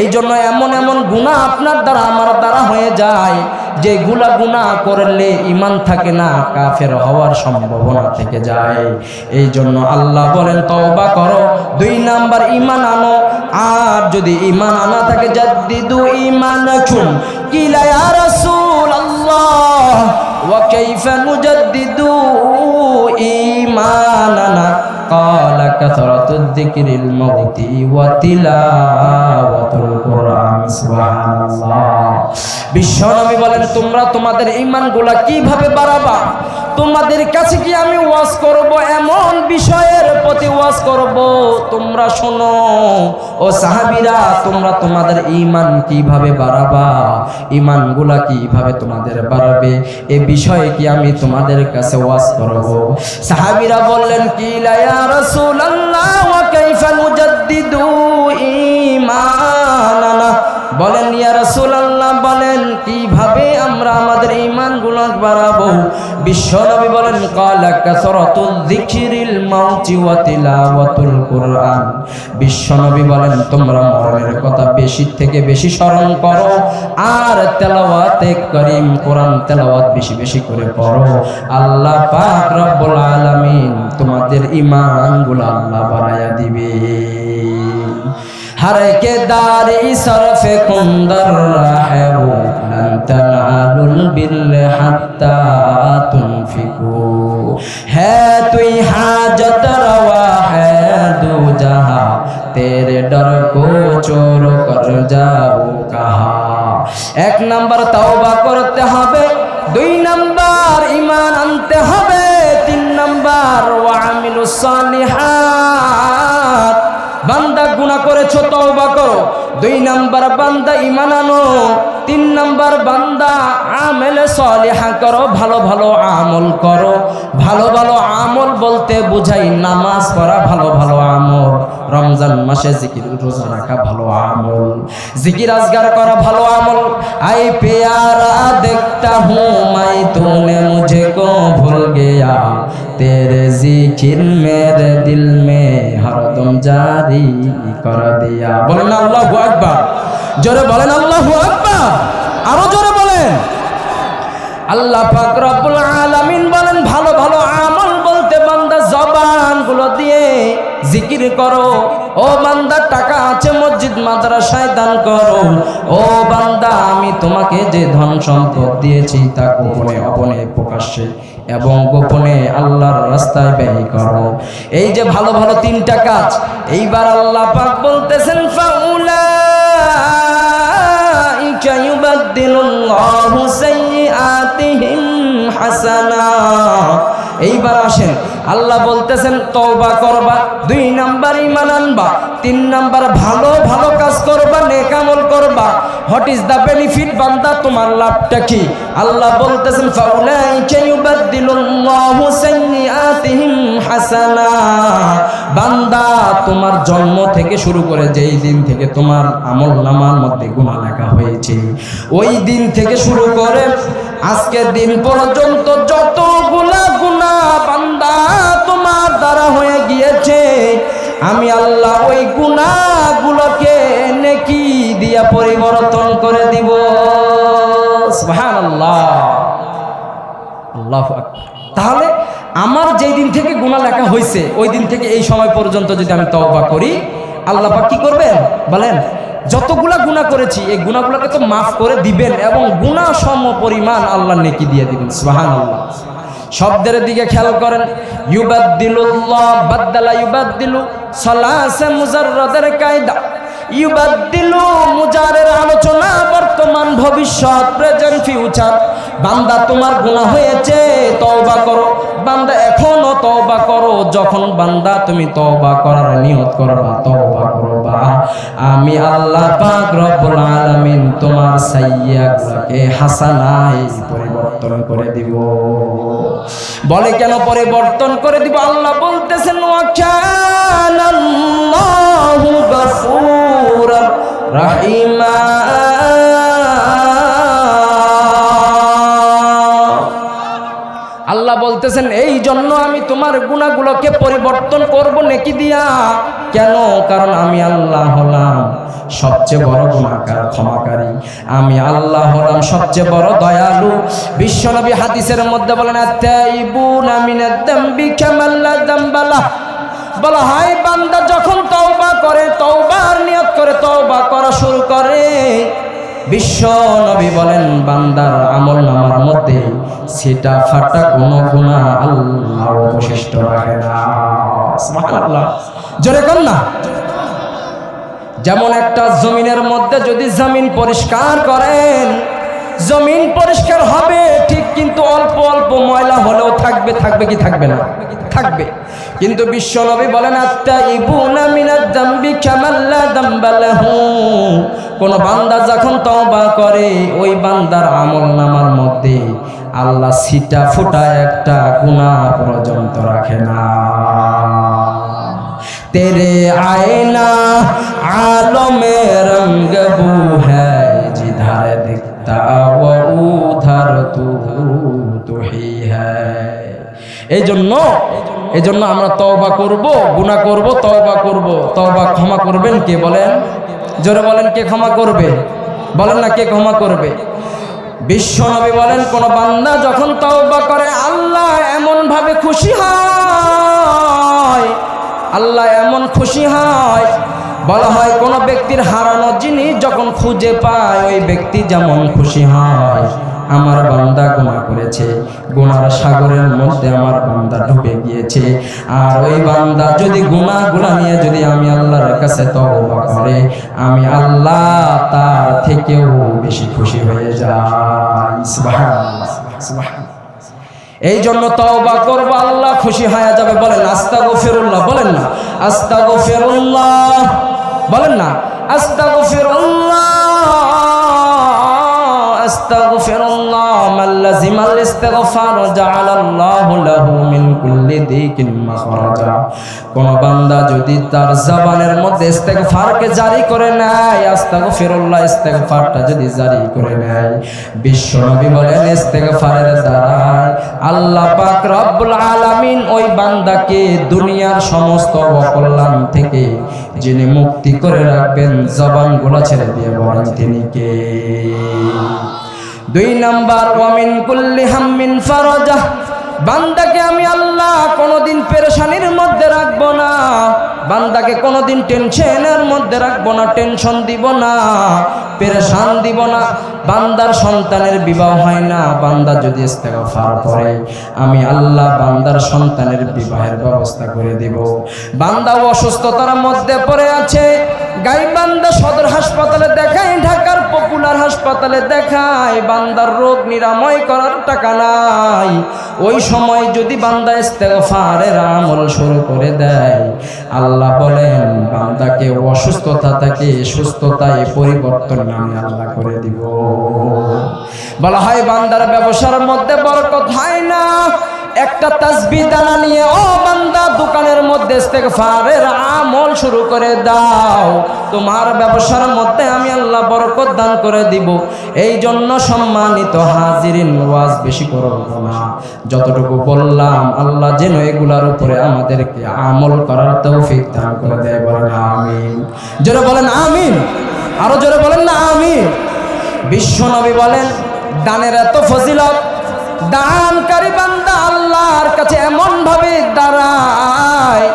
এই জন্য এমন এমন গুনাহ আপনার দ্বারা আমার দ্বারা হয়ে যায় যে গুনাহ করলে ঈমান থাকে না, কাফের হওয়ার সম্ভাবনা থেকে যায়। এই জন্য আল্লাহ বলেন তওবা করো, 2 নাম্বার ঈমান আনো। আর যদি ঈমান আনা থাকে জাদ্দিদু ঈমানাকুম, কিলা ইয়া রাসূলুল্লাহ ওয়া কাইফা নুজাদ্দিদু ঈমানানা, قال كثرة الذكر الموت وتلاوة القرآن سبحان الله। বিশ্বনবী বলেন তোমরা তোমাদের ঈমানগুলা কিভাবে বাড়াবা? তোমাদের কাছে কি আমি ওয়াজ করব, এমন বিষয়ের প্রতি ওয়াজ করব, তোমরা শোনো ও সাহাবীরা, তোমরা তোমাদের ঈমান কিভাবে বাড়াবা, ঈমানগুলা কিভাবে তোমাদের বাড়াবে, এই বিষয়ে কি আমি তোমাদের কাছে ওয়াজ করব। সাহাবীরা বললেন কিলা ইয়া রাসূলুল্লাহ ওয়া কাইফা নুজাদ্দিদু ঈমানানা, বলেন ইয়া রাসূলুল্লাহ বলেন কিভাবে আমরা আমাদের ঈমানগুলো বাড়াবো। বিশ্বনবী বলেন ক্বালা কাসরাতুল যিকরিল মাউতি ওয়া তিলাওয়াতুল কুরআন। বিশ্বনবী বলেন তোমরা মরণের কথা বেশি থেকে বেশি স্মরণ করো আর তেলাওয়াতে করিম কোরআন তেলাওয়াত বেশি বেশি করে পড়ো। আল্লাহ পাক রব্বুল আলামিন তোমাদের ঈমানগুলো আল্লাহ বাড়ায়া দিবে। हर के दारी सरफे कुंदर है वो लन तनालुल बिल हत्ता तुनफिकू है तुई हाजत रवा है दो जहां तेरे डर को चोर कर जाओ कहा। 1 नंबर तौबा करते হবে, 2 नंबर ईमान আনতে হবে, 3 नंबर ওয়া আমিলুস সালিহাত। বান্দা গুনাহ করেছো তওবা করো, 2 নাম্বার বান্দা ঈমান আনো, 3 নাম্বার বান্দা আমল সালিহা করো, ভালো ভালো আমল করো। ভালো ভালো আমল বলতে বুঝাই নামাজ পড়া ভালো ভালো আমল, রমজান মাসে জিকির রোজা রাখা ভালো আমল, জিকির আজগার করা ভালো আমল। আই প্यारा देखता हूँ मैं तूने मुझको भूल गया, तेरे जिकिर मेरे दिल में हरदम जारी कर दिया। বলেন আল্লাহু আকবার, জোরে বলেন আল্লাহু আকবার, আরো জোরে বলেন। আল্লাহ পাক রব্বুল আলামিন বলেন ভালো ভালো আমল বলতে বান্দা জবানগুলো দিয়ে জিকির করো। ও বান্দা টাকা আছে মসজিদ মাদ্রাসায় দান করো। ও বান্দা আমি তোমাকে যে ধন সম্পদ দিয়েছি তা গোপনে অপনে প্রকাশ্যে এবং গোপনে আল্লাহর রাস্তায় ব্যয় করো। এই যে ভালো ভালো তিনটা কাজ, এইবার আল্লাহ পাক বলতেছেন ফাউলাইকা ইউবাদদিলুল্লাহু সাইয়্যাতিহিম হাসানা। এইবার আসেন, আল্লাহ বলতেছেন তওবা করবা, 2 নাম্বার ঈমান আনবা, 3 নাম্বার ভালো ভালো কাজ করবা, নেক আমল করবা। হোয়াট ইজ দ্য বেনিফিট বান্দা, তোমার লাভটা কি? আল্লাহ বলতেছেন ফাউলাইকা ইউবাদদিলুল্লাহু সাইয়্যাতিহিম হাসানা। বান্দা তোমার জন্ম থেকে শুরু করে যেই দিন থেকে তোমার আমলনামার মধ্যে গুনাহ লেখা হয়েছে, ওই দিন থেকে শুরু করে আজকের দিন পর্যন্ত যতগুলা গুনাহ বান্দা তোমার দ্বারা হয়ে গিয়েছে, আমি আল্লাহ ওই গুনাহগুলোকে নেকি দিয়া পরিবর্তন করে দিব। সুবহানাল্লাহ, আল্লাহু আকবার। তাহলে আমার যেই দিন থেকে গুনাহ লেখা হয়েছে ওই দিন থেকে এই সময় পর্যন্ত যদি আমি তওবা করি, আল্লাহ পাক কি করবেন বলেন? যতগুলা গুনাহ করেছি এই গুনাহগুলোকে তো মাফ করে দিবেন এবং গুনাহ সম পরিমাণ আল্লাহ নেকি দিয়ে দিবেন। সুবহানাল্লাহ। শব্দের দিকে খেয়াল করেন, ইউবাদদিলুল্লাহ, বাদদালা ইউবাদদিলু, সালাসে মুজাররাদের কায়দা। ইউবাদদিলু মুজারের আলোচনা বর্তমান ভবিষ্যৎ, প্রেজেন্ট ফিউচার। বান্দা তোমার গুনাহ হয়েছে, তওবা করো। বান্দা এখনো তওবা করো। যখন বান্দা তুমি তওবা করার নিয়ত করবা, তওবা করবা, আমি আল্লাহ পাক রব্বুল আলামিন তোমার সাইয়্যাগুলোকে হাসানায় পরিবর্তন করে দিব। বলে কেন পরিবর্তন করে দিব? আল্লাহ বলতেছেন ওয়া কানাল্লাহু গফুরার রাহিমা। আল্লাহ বলতেছেন এই জন্য আমি তোমার গুনাহগুলোকে পরিবর্তন করব নেকি দিয়া। কেন? কারণ আমি আল্লাহ হলাম সবচেয়ে বড় গুনাহগার, ক্ষমাকারী। আমি আল্লাহ হলাম সবচেয়ে বড় দয়ালু। বিশ্বনবী হাদিসের মধ্যে বলেন আত-তাইবুনা মিনাদ দামবি কামান লা দামবা লাহ। বলা হয় বান্দা যখন তওবা করে, তওবার নিয়ত করে তওবা করা শুরু করে, বিশ্ব নবী বলেন বান্দার আমলনামার মধ্যে সেটা ফাটা কোনো গুনাহ আল্লাহ অবশিষ্ট রাখে না। সুবহানাল্লাহ, জোরে কর না। যেমন একটা জমিনের মধ্যে যদি জমিন পরিষ্কার করেন, জমিন পরিষ্কার হবে ঠিক, কিন্তু অল্প অল্প ময়লা হলেও থাকবে, থাকবে কি থাকবে না? থাকবে। কিন্তু বিশ্বনবী বলেন আত-তাইবুনা মিনাদ দামবি কামান লা দামবা লাহু। কোন বান্দা যখন তওবা করে ওই বান্দার আমলনামার মধ্যে আল্লাহ ছিটা ফোঁটা একটা গুনাহ পর্যন্ত রাখে না। तेरे आईना आलमे रंग बू है, जिधर दिखता वो उधर तू ही है। এই জন্য আমরা তওবা করব, গুনাহ করব, তওবা করব। তওবা ক্ষমা করবেন কে বলেন? জোরে বলেন, কে ক্ষমা করবে? বলেন না, কে ক্ষমা করবে? বিশ্বনবী বলেন কোন বান্দা যখন তওবা করে আল্লাহ এমন ভাবে খুশি হয়, আল্লাহ এমন খুশি হয়। বলা হয় কোন ব্যক্তির হারানো জিনিস যখন খুঁজে পায় ওই ব্যক্তি যেমন খুশি হয়। আমার বান্দা গুনাহ করেছে, গুনার সাগরের মধ্যে আমার বান্দা ডুবে গিয়েছে, আর ওই বান্দা যদি গুনাহগুলো নিয়ে যদি আমি আল্লাহর কাছে তওবা করে, আমি আল্লাহ তার থেকেও বেশি খুশি হয়ে যাই। সুবহানাল্লাহ, সুবহানাল্লাহ। এই জন্য তওবা করব, আল্লাহ খুশি হয়ে যাবে। বলেন আস্তাগফিরুল্লাহ, বলেন না আস্তাগফিরুল্লাহ, বলেন না আস্তাগফিরুল্লাহ, আস্তাগফিরুল্লাহ মাল্লাজিমাল ইস্তিগফার জাআলাল্লাহু লাহু মিন কুল্লি দিকিন মাখরাজা। কোন বান্দা যদি তার জবানের মধ্যে ইস্তিগফারকে জারি করে নেয়, আস্তাগফিরুল্লাহ ইস্তিগফারটা যদি জারি করে নেয়, বিশ্বনবী বলেন ইস্তিগফারের দ্বারা আল্লাহ পাক রব্বুল আলামিন ওই বান্দাকে দুনিয়ার সমস্ত অকল্যাণ থেকে যিনি মুক্তি করে রাখবেন, জবানগুলো ছেড়ে দিয়ে বলেন তিনি কে? 2 নাম্বার, ওয়া মিন কুল্লি হাম্মিন ফারাজা। বান্দাকে আমি আল্লাহ কোনোদিন পেরেশানির মধ্যে রাখবো না, বান্দাকে কোনোদিন টেনশনের মধ্যে রাখবো না, টেনশন দিব না, পেরেশান দিব না। বান্দার সন্তানের বিবাহ হয় না, বান্দা যদি ইস্তেগফার করে আমি আল্লাহ বান্দার সন্তানের বিবাহের ব্যবস্থা করে দিব। বান্দা অসুস্থতার মধ্যে পড়ে আছে, গাইবান্ধা সদর হাসপাতালে দেখায়, ঢাকার পপুলার হাসপাতালে দেখায়, বান্দার রোগ নিরাময় করার টাকা নাই। ওই সময় যদি বান্দা ইস্তেগফারের আমল শুরু করে দেয়, আল্লাহ বলেন বান্দাকে অসুস্থতা থেকে সুস্থতায় পরিবর্তন আমি আল্লাহ করে দিব। বলা হয় বান্দার ব্যবসার মধ্যে বরকত হয় না, একটা তাসবিহ দানা নিয়ে ও বান্দা দোকানের মধ্যে ইস্তেগফারের আমল শুরু করে দাও, তোমার ব্যবসার মধ্যে আমি আল্লাহ বরকত দান করে দিব। এই জন্য সম্মানিত হাজিরিন, ওয়াজ বেশি করব না, যতটুকু বললাম আল্লাহ যেন এগুলার উপরে আমাদেরকে আমল করার তৌফিক দান করে দেয়। বলেন আমিন। জোরে বলেন আমিন, আরো জোরে বলেন না আমিন। বিশ্বনবী বলেন দানের এত ফজিলত, দানকারী বান্দা আল্লাহর কাছে এমন ভাবে দাঁড়ায়,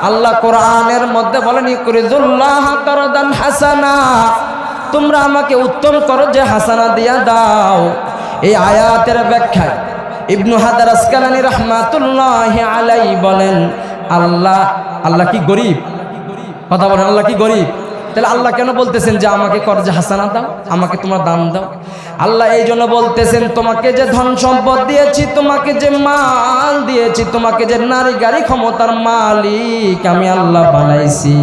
আল্লাহ কোরআনের মধ্যে বলেন ইকরিজুল্লাহ কারদান হাসানা, তোমরা আমাকে উত্তম করো যে হাসানা দিয়া দাও। এই আয়াতের ব্যাখ্যায় ইবনু হাজার আসকালানী রাহমাতুল্লাহি আলাইহি বলেন আল্লাহ কি গরিব? কথা বলেন, আল্লাহ কি গরিব? তাহলে আল্লাহ কেন বলতেছেন যে আমাকে কর্জে হাসানা দাও, আমাকে তোমার দান দাও? আল্লাহ এই জন্য বলতেছেন তোমাকে যে ধন সম্পদ দিয়েছি, তোমাকে যে মাল দিয়েছি, তোমাকে যে নারী গাড়ি ক্ষমতার মালিক আমি আল্লাহ বানাইছি,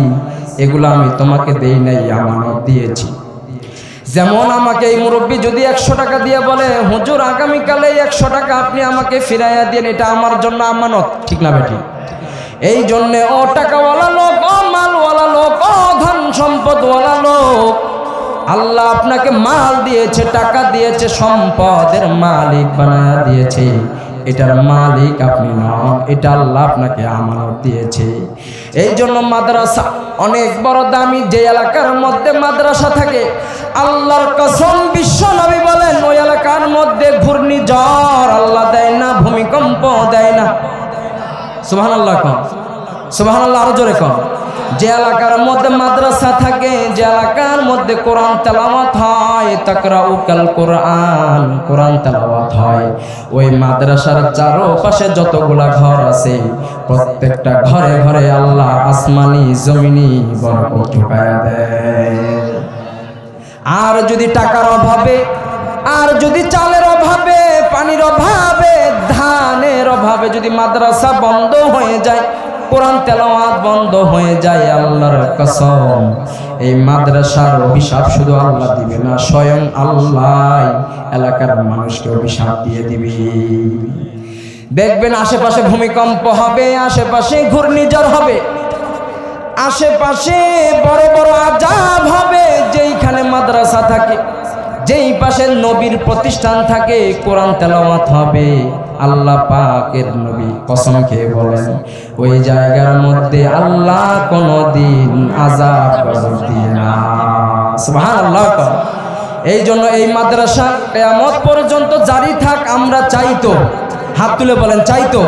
এগুলো আমি তোমাকে দেই নাই, আমানত দিয়েছি। যেমন আমাকে এই মুরব্বী যদি 100 টাকা দিয়ে বলে হুজুর আগামীকালে 100 টাকা আপনি আমাকে ফিরাইয়া দেন, এটা আমার জন্য আমানত, ঠিক না বেটি? এই জন্যে ও টাকাওয়ালা লোক, ও মালওয়ালা লোক, ও ধন সম্পদওয়ালা লোক, আল্লাহ আপনাকে মাল দিয়েছে, টাকা দিয়েছে, সম্পদের মালিক বানায়া দিয়েছে, এটার মালিক আপনি নন, এটা আল্লাহ আপনাকে আমানত দিয়েছে। এই জন্য মাদ্রাসা অনেক বড় দামি। যে এলাকার মধ্যে মাদ্রাসা থাকে, আল্লাহর কসম বিশ্বনবী বলেন ওই এলাকার মধ্যে ঘূর্ণিঝড় আল্লাহ দেয় না, ভূমিকম্প দেয় না। সুবহানাল্লাহ কম, সুবহানাল্লাহ আরো জোরে কম। যে এলাকার মধ্যে মাদ্রাসা থাকে, যে এলাকার মধ্যে কোরআন তেলাওয়াত হয়, তাকরাউকাল কোরআন, কোরআন তেলাওয়াত হয়, ওই মাদ্রাসার চারপাশে যতগুলা ঘর আছে প্রত্যেকটা ঘরে ঘরে আল্লাহ আসমানি জমিনি বরকত ঢুকায়া দেয়। আর যদি টাকার অভাবে, আর যদি চালের অভাবে, পানির অভাবে, ধানের অভাবে যদি মাদ্রাসা বন্ধ হয়ে যায়, কোরআন তেলাওয়াত বন্ধ হয়ে যায়, আল্লাহর কসম এই মাদ্রাসার অভিশাপ শুধু আল্লাহ দিবে না, স্বয়ং আল্লাহ এলাকার মানুষকে অভিশাপ দিয়ে দিবে। দেখবেন আশেপাশে ভূমিকম্প হবে, আশেপাশে ঘূর্ণিঝড় হবে, আশেপাশে বড় বড় আযাব হবে। যেইখানে মাদ্রাসা থাকে, যেই পাশে নবীর প্রতিষ্ঠান থাকে, কোরআন তেলাওয়াত হবে, আল্লাহ পাকের নবী কসম খেয়ে বলেন ওই জায়গার মধ্যে আল্লাহ কোনদিন আযাব গজব দিয়ে না। সুবহানাল্লাহ। এই জন্য এই মাদ্রাসা কিয়ামত পর্যন্ত জারি থাক, আমরা চাইতো, হাত তুলে বলেন চাইতো।